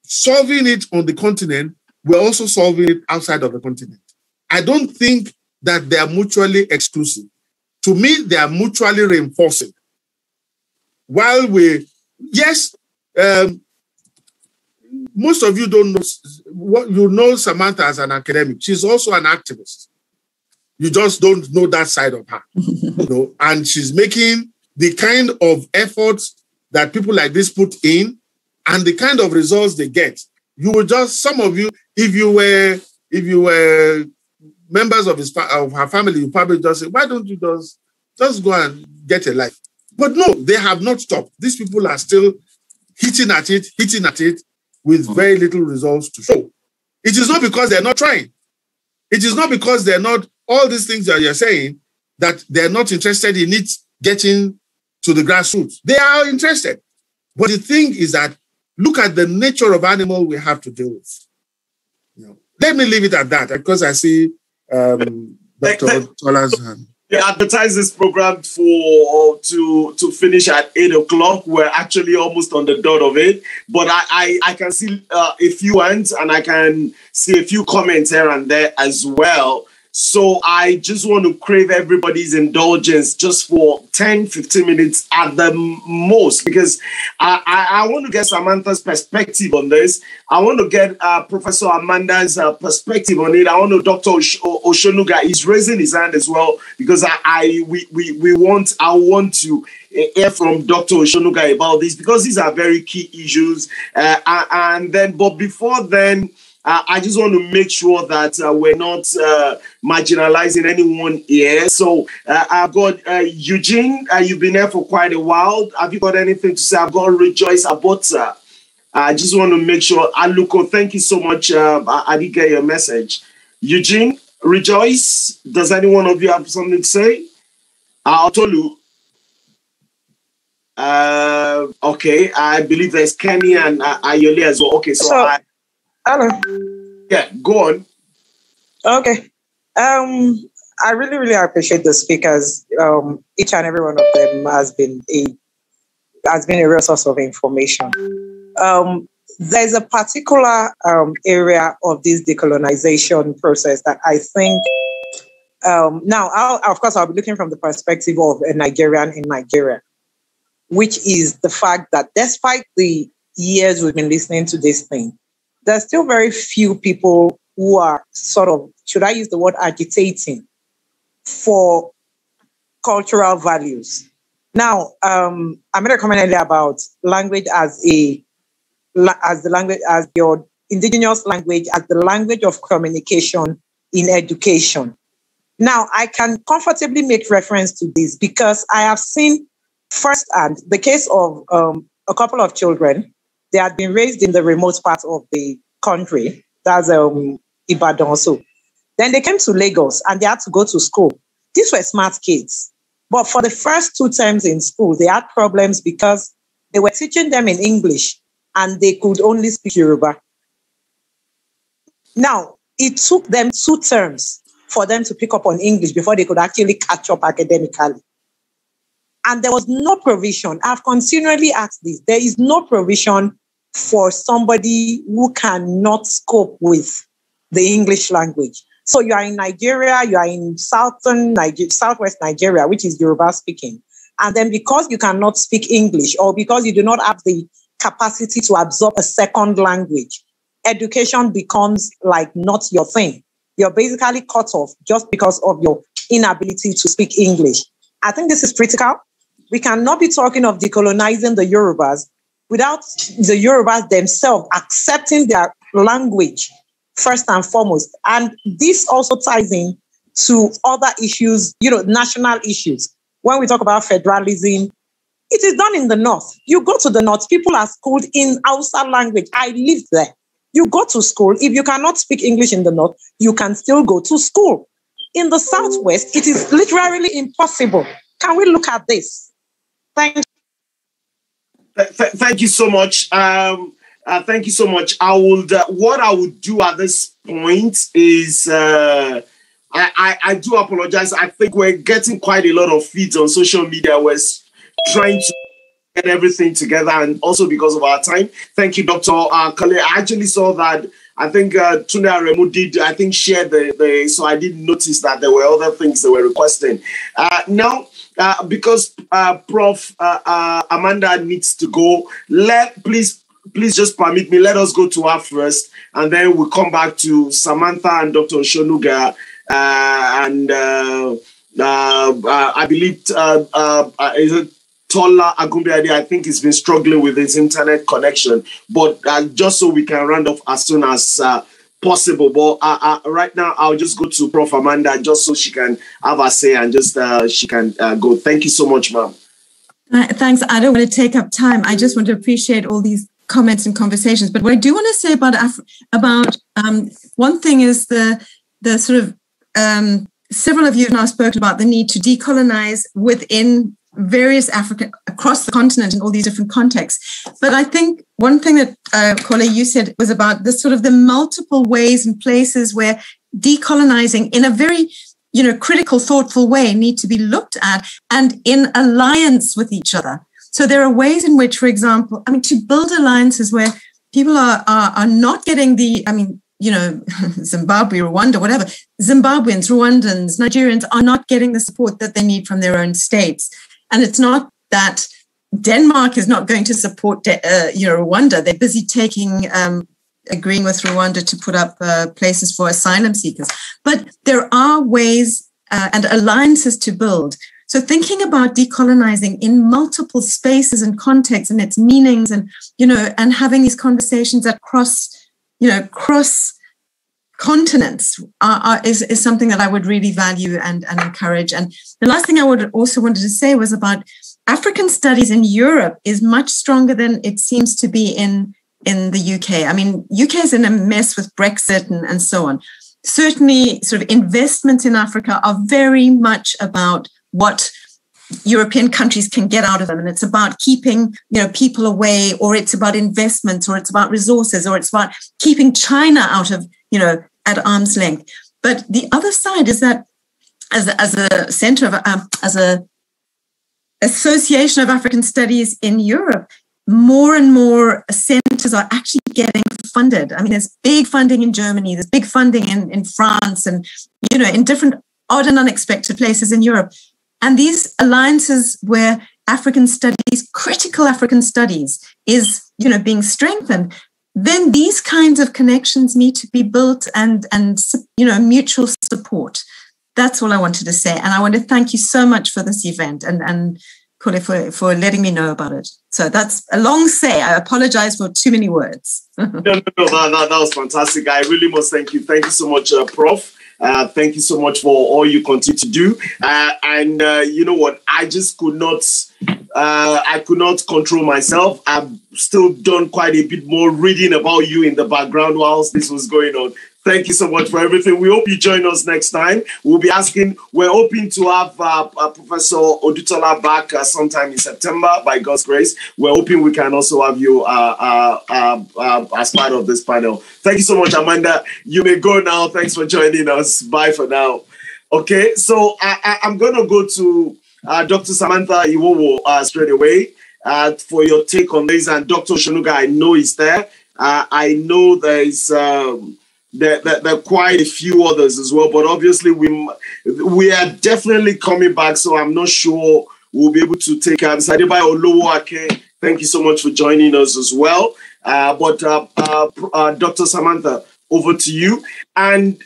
[SPEAKER 1] solving it on the continent, we're also solving it outside of the continent. I don't think that they are mutually exclusive. To me, they are mutually reinforcing. While most of you don't know, you know Samantha as an academic. She's also an activist. You just don't know that side of her. You know, and she's making the kind of efforts that people like this put in and the kind of results they get. You will just, some of you, if you were members of her family, you probably just say, why don't you just go and get a life? But no, they have not stopped. These people are still hitting at it with very little results to show. It is not because they're not trying. It is not because they're not, all these things that you're saying, that they're not interested in it getting to the grassroots. They are interested. But the thing is that, look at the nature of animal we have to deal with. You know, let me leave it at that, because I see Dr. Tola's hand.
[SPEAKER 2] They advertise this program to finish at 8 o'clock. We're actually almost on the dot of it, but I can see a few hands and I can see a few comments here and there as well. So I just want to crave everybody's indulgence just for 10, 15 minutes at the most, because I want to get Samantha's perspective on this. I want to get Professor Amanda's perspective on it. I want to Dr. Oshonuga is raising his hand as well, because I want to hear from Dr. Oshonuga about this, because these are very key issues. But before then, I just want to make sure that we're not marginalizing anyone here. So I've got Eugene. You've been here for quite a while. Have you got anything to say? I've got Rejoice Abotsa. I just want to make sure. Aluko, thank you so much. I did get your message. Eugene, Rejoice, does any one of you have something to say? Otolu. Okay, I believe there's Kenny and Ayole as well. Okay, so
[SPEAKER 9] hello.
[SPEAKER 2] Yeah, go on.
[SPEAKER 9] Okay. I really appreciate the speakers. Each and every one of them has been a real source of information. There's a particular area of this decolonization process that I think now, of course, I'll be looking from the perspective of a Nigerian in Nigeria, which is the fact that despite the years we've been listening to this thing, there's still very few people who are sort of, should I use the word agitating, for cultural values. Now, I made a comment earlier about language as your indigenous language, as the language of communication in education. Now, I can comfortably make reference to this because I have seen firsthand the case of a couple of children. They had been raised in the remote part of the country, that's Ibadan also. Then they came to Lagos and they had to go to school. These were smart kids. But for the first 2 terms in school, they had problems because they were teaching them in English and they could only speak Yoruba. Now, it took them 2 terms for them to pick up on English before they could actually catch up academically. And there was no provision. I've continually asked this. There is no provision for somebody who cannot cope with the English language. So you are in Nigeria, you are in southwest Nigeria, which is Yoruba speaking. And then because you cannot speak English or because you do not have the capacity to absorb a second language, education becomes like not your thing. You're basically cut off just because of your inability to speak English. I think this is critical. We cannot be talking of decolonizing the Yorubas without the Yorubas themselves accepting their language first and foremost. And this also ties in to other issues, national issues. When we talk about federalism, it is done in the North. You go to the North, people are schooled in Hausa language. I lived there. You go to school. If you cannot speak English in the North, you can still go to school. In the Southwest, it is literally impossible. Can we look at this? Thank you.
[SPEAKER 2] Thank you so much. Thank you so much. What I would do at this point is, I do apologize. I think we're getting quite a lot of feeds on social media. We're trying to get everything together, and also because of our time. Thank you, Dr. KOLE. I actually saw that. I think Tunde Aremu did, share the, so I didn't notice that there were other things they were requesting. Now, because Prof. Amanda needs to go, please just permit me, let us go to her first, and then we'll come back to Samantha and Dr. Oshonuga, and I believe is it Tola Agumbiade, I think he's been struggling with his internet connection, but just so we can round off as soon as possible. But right now, I'll just go to Prof. Amanda just so she can have a say and just she can go. Thank you so much, ma'am.
[SPEAKER 3] Thanks. I don't want to take up time. I just want to appreciate all these comments and conversations. But what I do want to say about one thing is the sort of several of you have now spoken about the need to decolonize within various across the continent in all these different contexts. But I think one thing that KOLE, you said was about this sort of the multiple ways and places where decolonizing in a very critical, thoughtful way need to be looked at and in alliance with each other. So there are ways in which, for example, to build alliances where people are not getting the, Zimbabwe, Rwanda, whatever, Zimbabweans, Rwandans, Nigerians are not getting the support that they need from their own states. And it's not that Denmark is not going to support Rwanda. They're busy agreeing with Rwanda to put up places for asylum seekers. But there are ways and alliances to build. So thinking about decolonizing in multiple spaces and contexts and its meanings and, and having these conversations that cross continents is something that I would really value and encourage. And the last thing I would also wanted to say was about African studies in Europe is much stronger than it seems to be in the UK. UK is in a mess with Brexit and so on. Certainly sort of investments in Africa are very much about what European countries can get out of them. And it's about keeping, people away, or it's about investments, or it's about resources, or it's about keeping China out of, at arm's length. But the other side is that as a center of, as a association of African studies in Europe, more and more centers are actually getting funded. There's big funding in Germany, there's big funding in France, and, in different odd and unexpected places in Europe. And these alliances where African studies, critical African studies is, being strengthened, then these kinds of connections need to be built and mutual support. That's all I wanted to say. And I want to thank you so much for this event and KOLE for letting me know about it. So that's a long say. I apologize for too many words.
[SPEAKER 2] No, that was fantastic. I really must thank you. Thank you so much, Prof. Thank you so much for all you continue to do. And you know what? I just could not control myself. I've still done quite a bit more reading about you in the background whilst this was going on. Thank you so much for everything. We hope you join us next time. We're hoping to have Professor Odutola back sometime in September, by God's grace. We're hoping we can also have you as part of this panel. Thank you so much, Amanda. You may go now. Thanks for joining us. Bye for now. Okay, so I'm going to go to Dr. Samantha Iwowo straight away for your take on this. And Dr. Oshonuga, I know is there. I know there is... There are quite a few others as well, but obviously we are definitely coming back, so I'm not sure we'll be able to take Sadebayo Olowoake. Thank you so much for joining us as well. But Dr. Samantha, over to you. And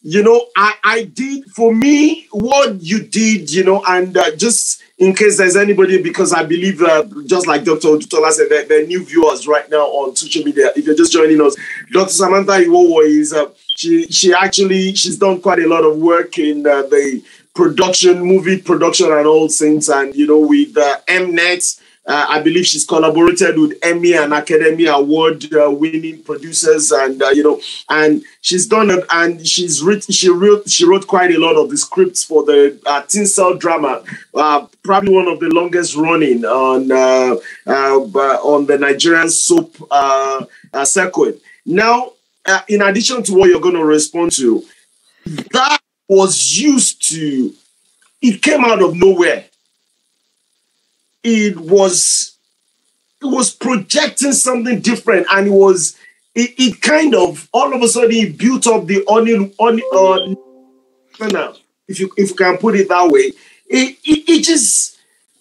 [SPEAKER 2] you know, I did, for me, what you did, you know, and just in case there's anybody, because I believe, just like Dr. Odutola said, there are new viewers right now on social media. If you're just joining us, Dr. Samantha Iwowo is, she's done quite a lot of work in the production, movie production and all things. And, you know, with Mnet, I believe she's collaborated with Emmy and Academy Award winning producers, and you know, and she's done it, and she wrote quite a lot of the scripts for the Tinsel drama, probably one of the longest running on the Nigerian soap circuit. Now, in addition to what you're going to respond to, that was it came out of nowhere. It was projecting something different, and it kind of all of a sudden it built up the onion. If you can put it that way,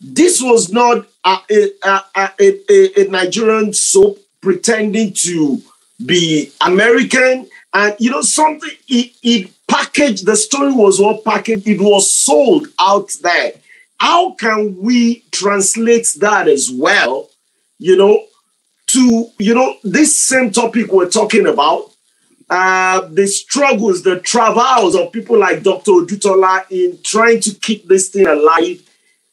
[SPEAKER 2] this was not a Nigerian soap pretending to be American, and you know something. It packaged, the story was all packaged. It was sold out there. How can we translate that as well, you know, to, you know, this same topic we're talking about, the struggles, the travails of people like Dr. Odutola in trying to keep this thing alive.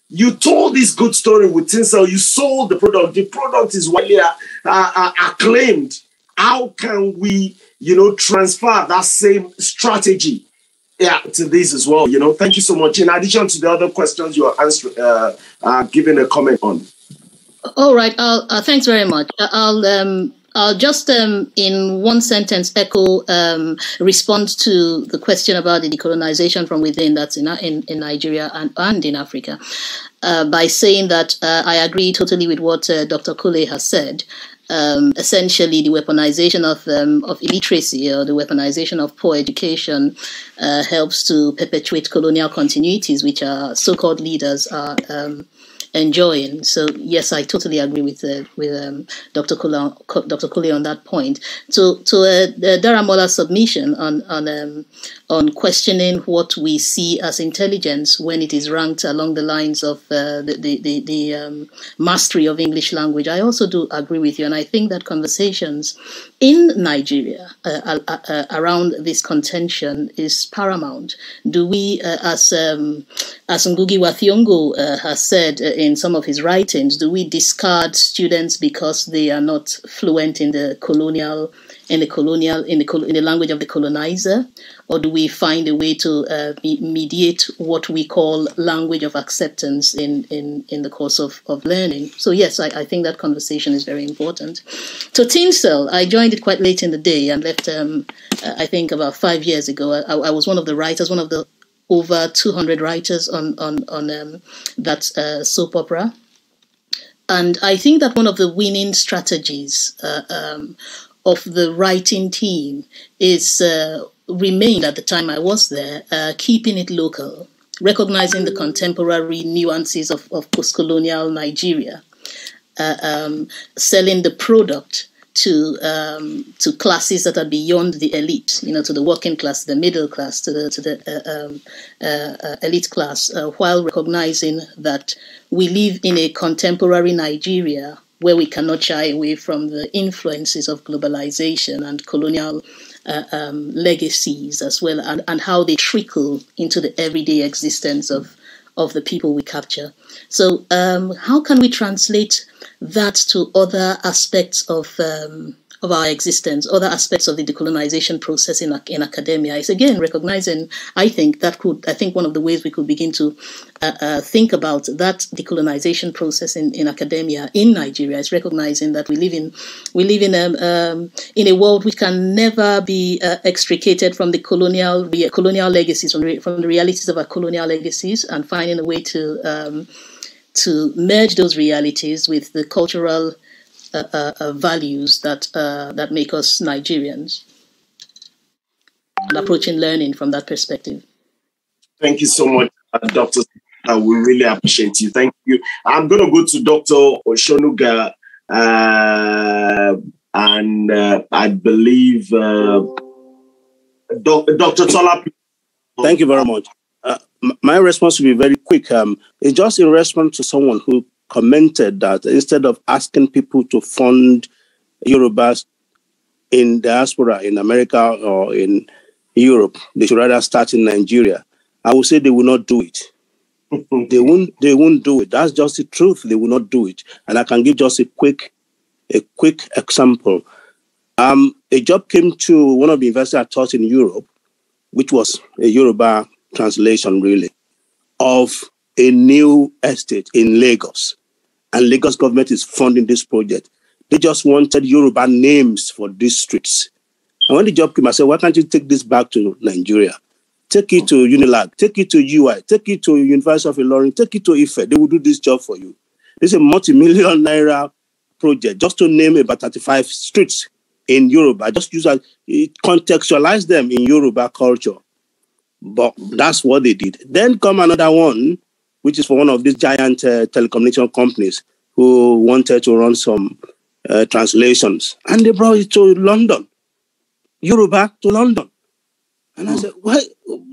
[SPEAKER 2] You told this good story with Tinsel. You sold the product. The product is widely acclaimed. How can we, you know, transfer that same strategy to this as well? You know, thank you so much. In addition to the other questions you are giving a comment on.
[SPEAKER 5] All right. Thanks very much. I'll just in one sentence echo respond to the question about the decolonization from within that's in Nigeria and in Africa by saying that I agree totally with what Dr. KOLE has said. Essentially, the weaponization of illiteracy or the weaponization of poor education helps to perpetuate colonial continuities, which our so-called leaders are enjoying. So yes, I totally agree with Dr. KOLE on that point. To Daramola's submission on questioning what we see as intelligence when it is ranked along the lines of the mastery of English language, I also do agree with you, and I think that conversations in Nigeria around this contention is paramount. Do we, as Ngugi wa Thiong'o has said in some of his writings, do we discard students because they are not fluent in the language of the colonizer, or do we find a way to mediate what we call language of acceptance in the course of learning? So yes, I think that conversation is very important. So Tinsel, I joined it quite late in the day and left, I think about 5 years ago. I was one of the writers, one of the over 200 writers on that soap opera. And I think that one of the winning strategies of the writing team is remained at the time I was there, keeping it local, recognizing the contemporary nuances of post-colonial Nigeria, selling the product to classes that are beyond the elite, to the working class, the middle class, to the elite class, while recognizing that we live in a contemporary Nigeria where we cannot shy away from the influences of globalization and colonial legacies as well, and how they trickle into the everyday existence of the people we capture. So how can we translate that to other aspects of our existence, other aspects of the decolonization process in academia? It's again recognizing, I think one of the ways we could begin to think about that decolonization process in academia in Nigeria is recognizing that we live in a world which can never be extricated from the colonial legacies, from the realities of our colonial legacies, and finding a way to merge those realities with the cultural values that make us Nigerians, and approaching learning from that perspective.
[SPEAKER 2] Thank you so much, Dr. We really appreciate you. Thank you. I'm going to go to Dr. Oshonuga, and I believe Dr. Tola.
[SPEAKER 4] Thank you very much. My response will be very quick. It's just in response to someone who commented that instead of asking people to fund Yorubas in diaspora in America or in Europe, they should rather start in Nigeria. I would say they will not do it. They won't do it. That's just the truth. They will not do it. And I can give just a quick example. A job came to one of the universities I taught in Europe, which was a Yoruba translation, really, of a new estate in Lagos. And Lagos government is funding this project. They just wanted Yoruba names for these streets. And when the job came, I said, why can't you take this back to Nigeria? Take it to Unilag, take it to UI, take it to University of Ilorin, take it to Ife. They will do this job for you. This is a multi-million naira project just to name about 35 streets in Yoruba. Just contextualize them in Yoruba culture. But that's what they did. Then come another one, which is for one of these giant telecommunication companies who wanted to run some translations. And they brought it to London, Yoruba to London. And I said, well,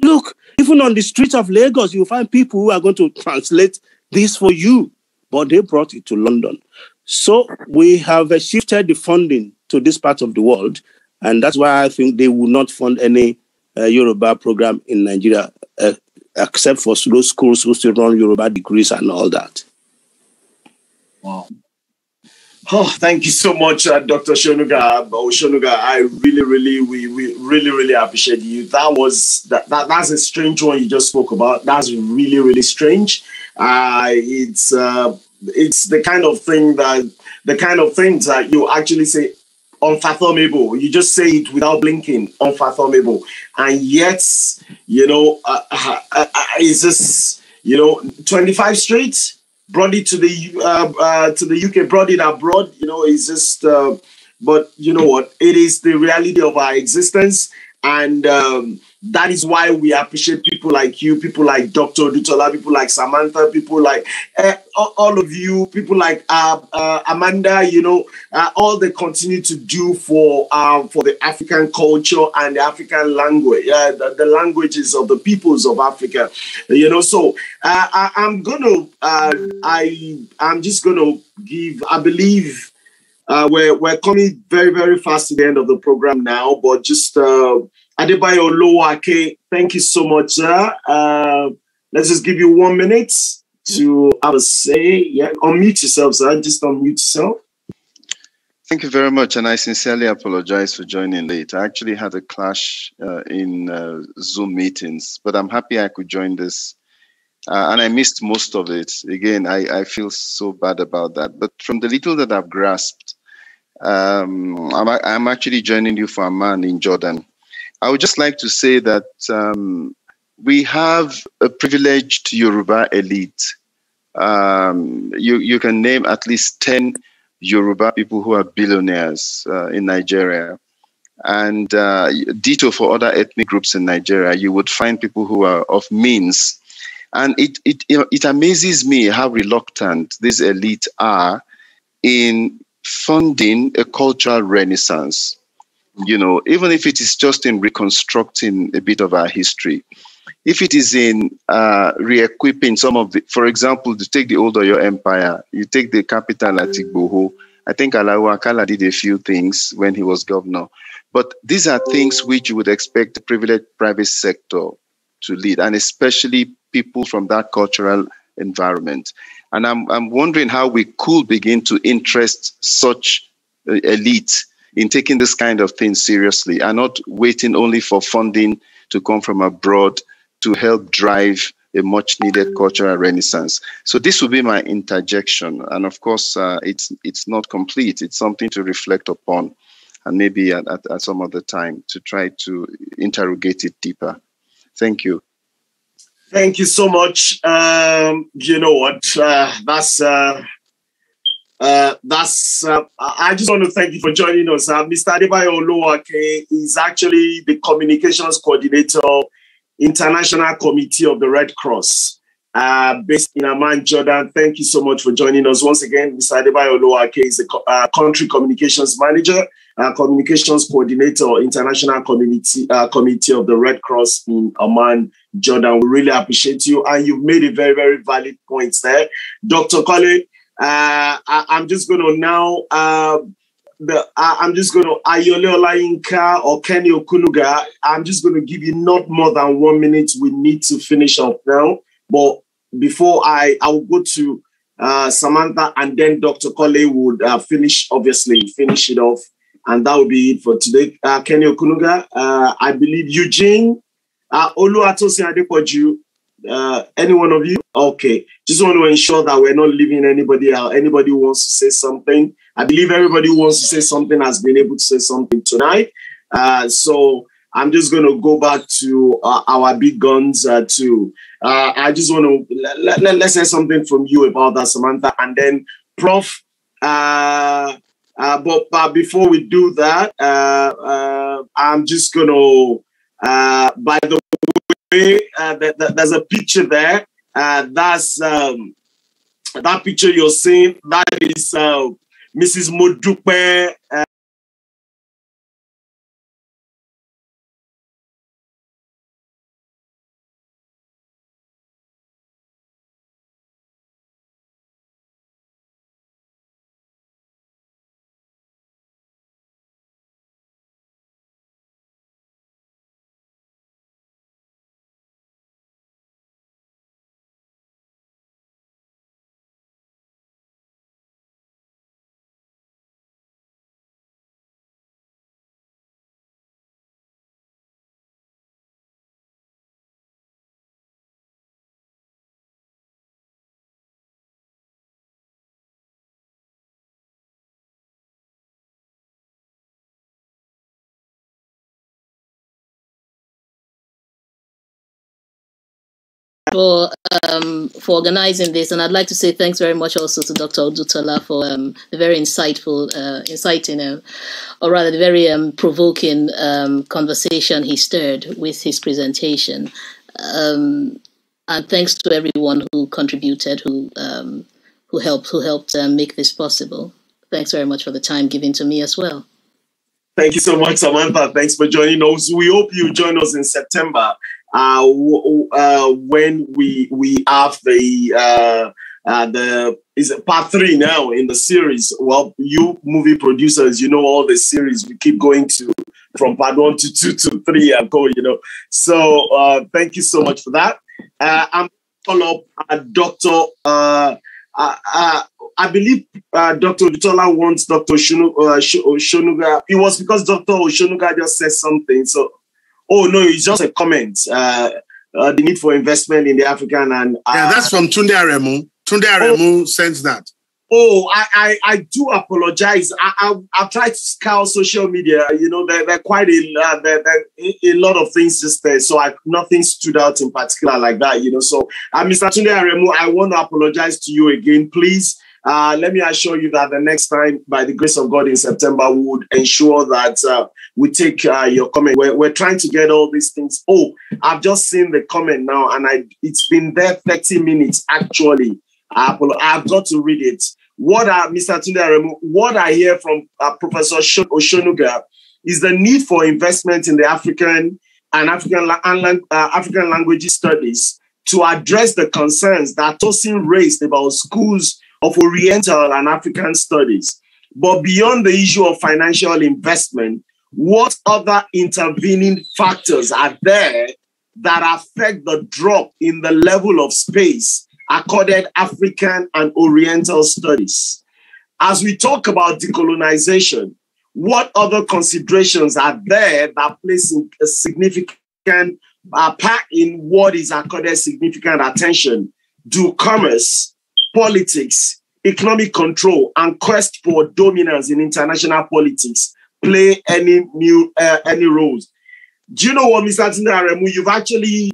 [SPEAKER 4] look, even on the streets of Lagos, you find people who are going to translate this for you. But they brought it to London. So we have shifted the funding to this part of the world. And that's why I think they will not fund any Yoruba program in Nigeria, except for those schools who still run Yoruba degrees and all that.
[SPEAKER 2] Wow. Oh, thank you so much, Dr. Oshonuga. I we really appreciate you. That's a strange one you just spoke about. That's really strange. It's the kind of thing that you actually say unfathomable. You just say it without blinking, unfathomable. And yet, it's just 25 streets. Brought it to the UK, brought it abroad. It's just. But you know what? It is the reality of our existence, and that is why we appreciate people like you, people like Dr. Odutola, people like Samantha, people like all of you, people like Amanda. All they continue to do for the African culture and the African language, the languages of the peoples of Africa. So I'm just gonna give. I believe we're coming very, very fast to the end of the program now, but just. Adebayo Lowake, thank you so much, sir. Let's just give you 1 minute to have a say. Yeah, unmute yourself, sir. Just unmute yourself.
[SPEAKER 10] Thank you very much, and I sincerely apologize for joining late. I actually had a clash in Zoom meetings, but I'm happy I could join this. And I missed most of it. Again, I feel so bad about that. But from the little that I've grasped, I'm actually joining you for Amman in Jordan. I would just like to say that we have a privileged Yoruba elite. You can name at least 10 Yoruba people who are billionaires in Nigeria. And ditto for other ethnic groups in Nigeria, you would find people who are of means. And it amazes me how reluctant these elite are in funding a cultural renaissance, even if it is just in reconstructing a bit of our history, if it is in re-equipping some of the, for example, to take the old Oyo Empire, you take the capital at Igboho. I think Alao Akala did a few things when he was governor. But these are things which you would expect the privileged private sector to lead, and especially people from that cultural environment. And I'm wondering how we could begin to interest such elite in taking this kind of thing seriously and not waiting only for funding to come from abroad to help drive a much needed cultural renaissance. So this will be my interjection. And of course, it's not complete. It's something to reflect upon, and maybe at some other time to try to interrogate it deeper. Thank you.
[SPEAKER 2] Thank you so much. You know what? I just want to thank you for joining us. Mr. Adebayo Oluwake is actually the communications coordinator, International Committee of the Red Cross, based in Amman, Jordan. Thank you so much for joining us once again. Mr. Adebayo Oluwake is the country communications manager, communications coordinator, International Committee of the Red Cross in Amman, Jordan. We really appreciate you, and you've made a very, very valid point there, Dr. KOLE. I'm just going to now. I'm just going to Ayole Olayinka or Kenny Okunuga. I'm just going to give you not more than 1 minute. We need to finish up now. But before I will go to Samantha, and then Dr. KOLE would finish it off. And that will be it for today. Kenny Okunuga, I believe Eugene, Oluwatosin Adepoju, any one of you? Okay. Just want to ensure that we're not leaving anybody out. Anybody who wants to say something? I believe everybody who wants to say something has been able to say something tonight. So I'm just going to go back to our big guns too. I just want to let's say something from you about that, Samantha, and then Prof. But before we do that, I'm just going to, by the way, there's a picture there. That's that picture you're seeing. That is Mrs. Modupe.
[SPEAKER 5] For organizing this, and I'd like to say thanks very much also to Dr. Odutola for the very insightful, or rather the very provoking conversation he stirred with his presentation. And thanks to everyone who contributed, who helped make this possible. Thanks very much for the time given to me as well.
[SPEAKER 2] Thank you so much, Samantha. Thanks for joining us. We hope you join us in September. When we have the is it part 3 now in the series. Well, you movie producers, you know all the series. We keep going to from part 1 to 2 to 3 and go, you know. So thank you so much for that. I'm follow up Dr. I believe Dr. Odutola wants Dr. Oshonuga. It was because Dr. Oshonuga just said something. So, oh no, it's just a comment. The need for investment in the African and
[SPEAKER 1] yeah, that's from Tunde Aremu. Tunde Aremu sends that.
[SPEAKER 2] Oh, I do apologize. I've tried to scour social media. You know, there are quite a lot of things just there. So nothing stood out in particular like that. You know, so Mr. Tunde Aremu, I want to apologize to you again, please. Let me assure you that the next time, by the grace of God, in September, we would ensure that we take your comment. We're trying to get all these things. Oh, I've just seen the comment now, and it's been there 30 minutes, actually. I've got to read it. Mr. Tunde Aremu, what I hear from Professor Oshonuga is the need for investment in the African language studies to address the concerns that Tosin raised about schools of Oriental and African studies. But beyond the issue of financial investment, what other intervening factors are there that affect the drop in the level of space accorded African and Oriental studies? As we talk about decolonization, what other considerations are there that place a significant part in what is accorded significant attention? Do commerce, politics, economic control, and quest for dominance in international politics play any roles? Do you know what, Mr. Tunde Aremu, you've actually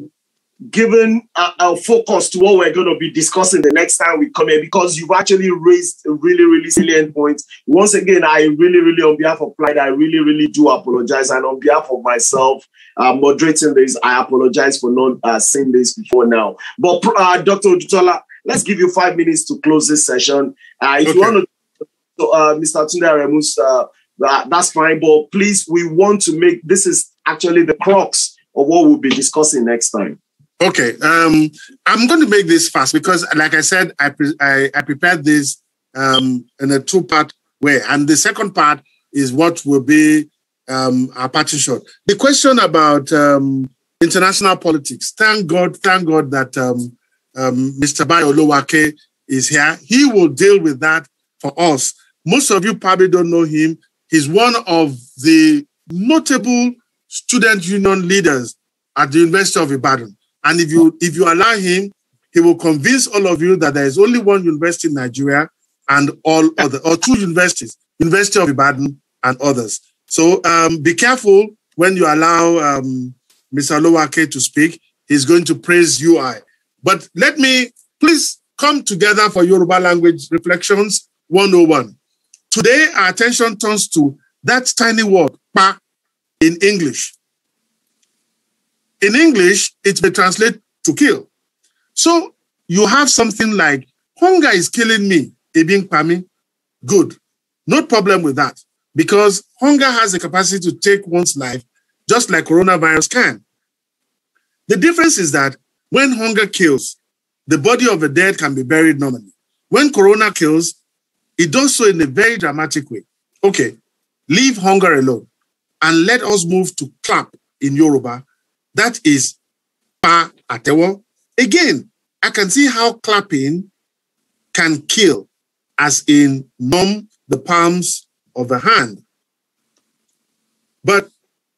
[SPEAKER 2] given a focus to what we're going to be discussing the next time we come here, because you've actually raised a really, really salient point. Once again, I really, on behalf of Pride, I really do apologize. And on behalf of myself, moderating this, I apologize for not saying this before now. But Dr. Odutola, let's give you 5 minutes to close this session. If you want to, Mr. Tunde Aremu's, that's fine. But please, we want to make, this is actually the crux of what we'll be discussing next time.
[SPEAKER 1] Okay, I'm going to make this fast because, like I said, I prepared this in a two-part way, and the second part is what will be our parting shot. The question about international politics. Thank God that Mr. Bayo Olowake is here. He will deal with that for us. Most of you probably don't know him. He's one of the notable student union leaders at the University of Ibadan. And if you allow him, he will convince all of you that there is only one university in Nigeria and or two universities, University of Ibadan and others. So be careful when you allow Mr. Olowake to speak. He's going to praise UI. But let me please come together for Yoruba Language Reflections 101. Today, our attention turns to that tiny word, pa, in English. In English, it may translate to kill. So you have something like, hunger is killing me, ebing pami. Good. No problem with that, because hunger has the capacity to take one's life just like coronavirus can. The difference is that when hunger kills, the body of the dead can be buried normally. When corona kills, it does so in a very dramatic way. Okay, leave hunger alone and let us move to clap in Yoruba. That is pa atewo. Again, I can see how clapping can kill, as in numb the palms of the hand. But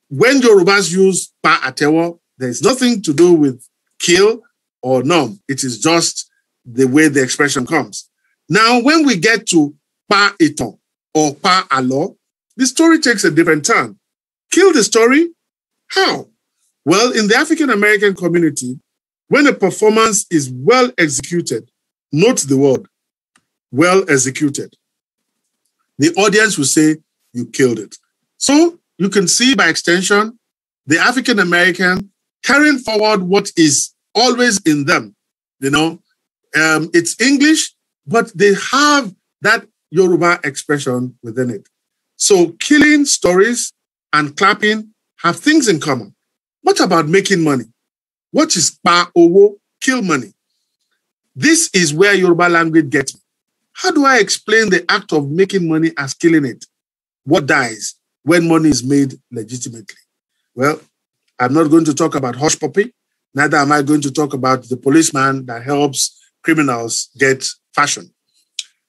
[SPEAKER 1] when Yorubas use pa atewo, there's nothing to do with kill or numb. It is just the way the expression comes. Now, when we get to pa iton or pa alo, the story takes a different turn. Kill the story? How? Well, in the African American community, when a performance is well executed, note the word, well executed, the audience will say, you killed it. So you can see by extension, the African American carrying forward what is always in them. You know, it's English, but they have that Yoruba expression within it. So killing stories and clapping have things in common. What about making money? What is pa owo, kill money? This is where Yoruba language gets me. How do I explain the act of making money as killing it? What dies when money is made legitimately? Well, I'm not going to talk about hush puppy. Neither am I going to talk about the policeman that helps criminals get fashion.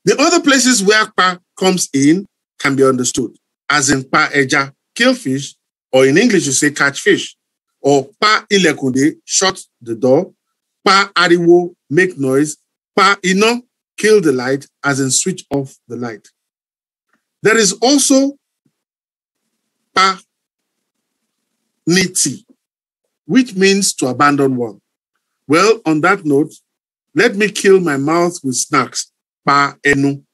[SPEAKER 1] The other places where pa comes in can be understood, as in pa eja, kill fish, or in English you say catch fish, or pa ilekunde, shut the door, pa ariwo, make noise, pa ino, kill the light, as in switch off the light. There is also pa niti, which means to abandon one. Well, on that note, let me kill my mouth with snacks, pa enu,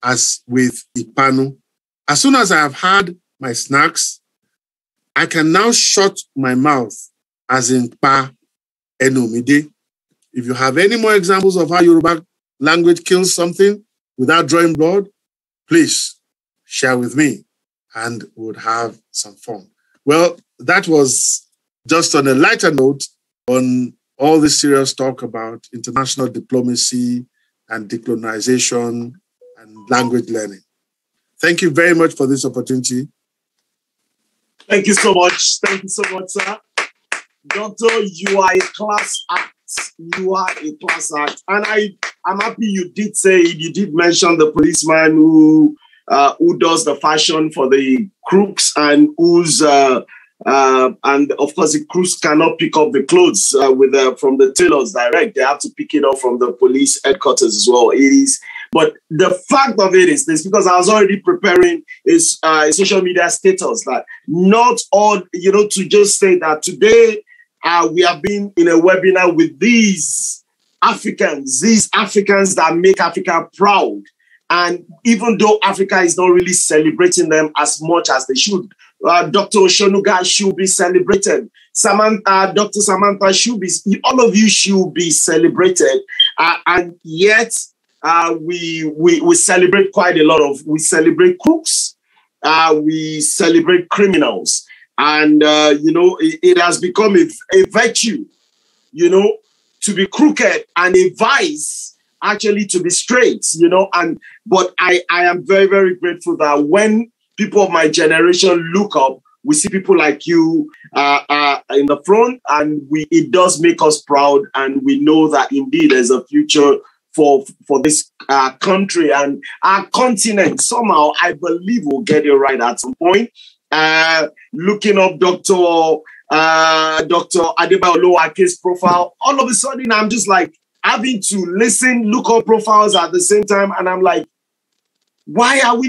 [SPEAKER 1] as with ipanu. As soon as I have had my snacks, I can now shut my mouth, as in pa enu mide. If you have any more examples of how Yoruba language kills something, without drawing blood, please share with me and we'll have some fun. Well, that was just on a lighter note on all this serious talk about international diplomacy and decolonization and language learning. Thank you very much for this opportunity.
[SPEAKER 2] Thank you so much. Thank you so much, sir. Doctor, you are a class act. You are a class act. And I'm happy you did say it. You did mention the policeman who does the fashion for the crooks and who's and of course the crooks cannot pick up the clothes from the tailors direct. They have to pick it up from the police headquarters as well. It is, but the fact of it is this, because I was already preparing is social media status that not all, to just say that today we have been in a webinar with these Africans that make Africa proud. And even though Africa is not really celebrating them as much as they should, Dr. Oshonuga should be celebrated. Dr. Samantha should be, all of you should be celebrated. And yet we celebrate quite a lot we celebrate crooks, we celebrate criminals. And, it has become a virtue, to be crooked and a vice actually to be straight, but I am very, very grateful that when people of my generation look up, we see people like you in the front, and it does make us proud, and we know that indeed there's a future for this country and our continent. Somehow, I believe we'll get it right at some point. Looking up Dr. Adebayo Oluwake's profile, all of a sudden I'm just like having to look up profiles at the same time, and I'm like, why am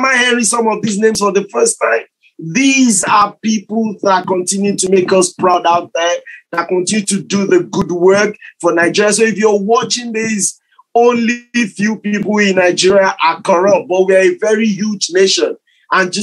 [SPEAKER 2] I hearing some of these names for the first time? These are people that continue to make us proud out there, that continue to do the good work for Nigeria. So if you're watching this, only few people in Nigeria are corrupt, but we're a very huge nation. And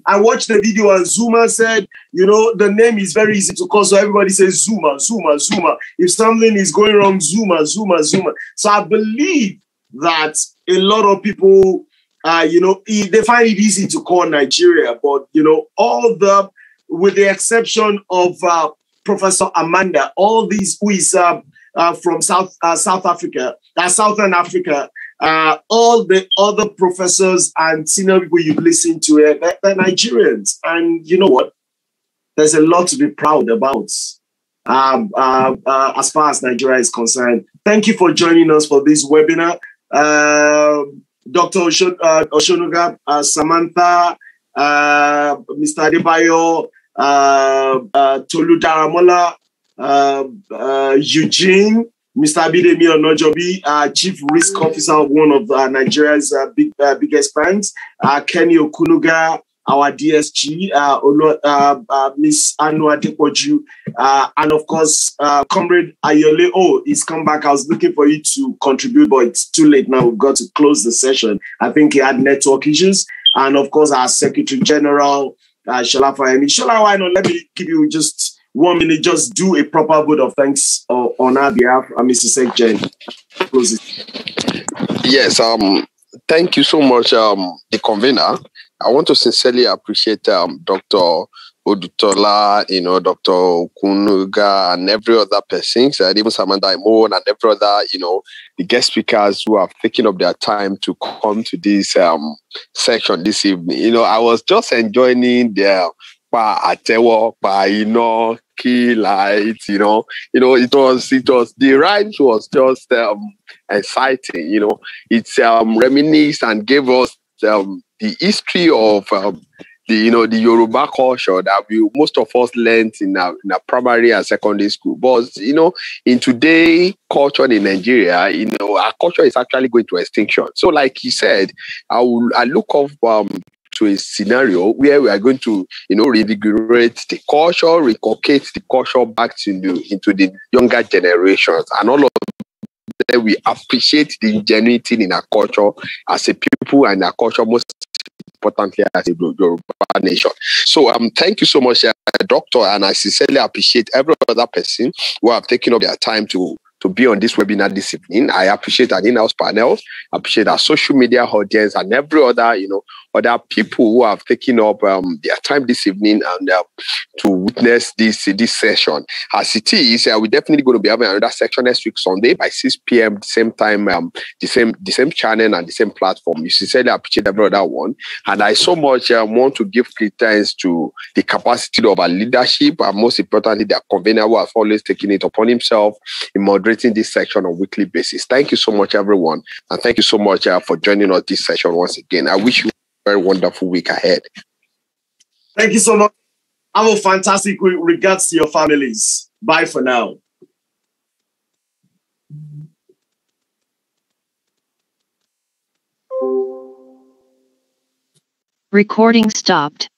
[SPEAKER 2] I watched the video and Zuma said, the name is very easy to call. So everybody says Zuma, Zuma, Zuma. If something is going wrong, Zuma, Zuma, Zuma. So I believe that a lot of people, they find it easy to call Nigeria. But, with the exception of Professor Amanda, all these who is from Southern Africa, all the other professors and senior people you've listened to, they're Nigerians. And you know what? There's a lot to be proud about as far as Nigeria is concerned. Thank you for joining us for this webinar. Dr. Oshonuga, Samantha, Mr. Adebayo, Tolu Daramola, Eugene, Mr. Abidemi Onojobi, Chief Risk Officer of one of Nigeria's biggest banks, Kenny Okunuga, our DSG, Miss Anua Depoju, and of course, Comrade Ayole. Oh, he's come back. I was looking for you to contribute, but it's too late now. We've got to close the session. I think he had network issues. And of course, our Secretary General, Shola Fayemi. Shola, why not? Let me give you just 1 minute, just do a proper vote of thanks on our behalf, Mr. Sekjen. Close it.
[SPEAKER 4] Yes, thank you so much, the convener. I want to sincerely appreciate Dr. Odutola, Dr. Okunuga, and every other person, and even Samantha Imon and every other, the guest speakers who have taken up their time to come to this section this evening. I was just enjoying their atewo, key lights, it was the rhymes was just exciting, it's reminisced and gave us the history of the Yoruba culture that most of us learned in our primary and secondary school. But in today's culture in Nigeria, our culture is actually going to extinction. So, like he said, I look up to a scenario where we are going to, reinvigorate the culture, reculcate the culture back into the younger generations, and all of them we appreciate the ingenuity in our culture as a people and our culture, most importantly as a Yoruba nation. So thank you so much, Doctor, and I sincerely appreciate every other person who have taken up their time to
[SPEAKER 11] to be on this webinar this evening. I appreciate our in-house panel, I appreciate our social media audience, and every other, other people who have taken up their time this evening and to witness this session. As it is, we're definitely going to be having another section next week Sunday by 6 p.m. the same time, the same channel and the same platform. You sincerely appreciate every other one, and I so much want to give credence to the capacity of our leadership, and most importantly, the convener who has always taken it upon himself in moderating this section on a weekly basis. Thank you so much, everyone, and thank you so much for joining us this session once again. I wish you a very wonderful week ahead.
[SPEAKER 2] Thank you so much. Have a fantastic week. Regards to your families. Bye for now.
[SPEAKER 12] Recording stopped.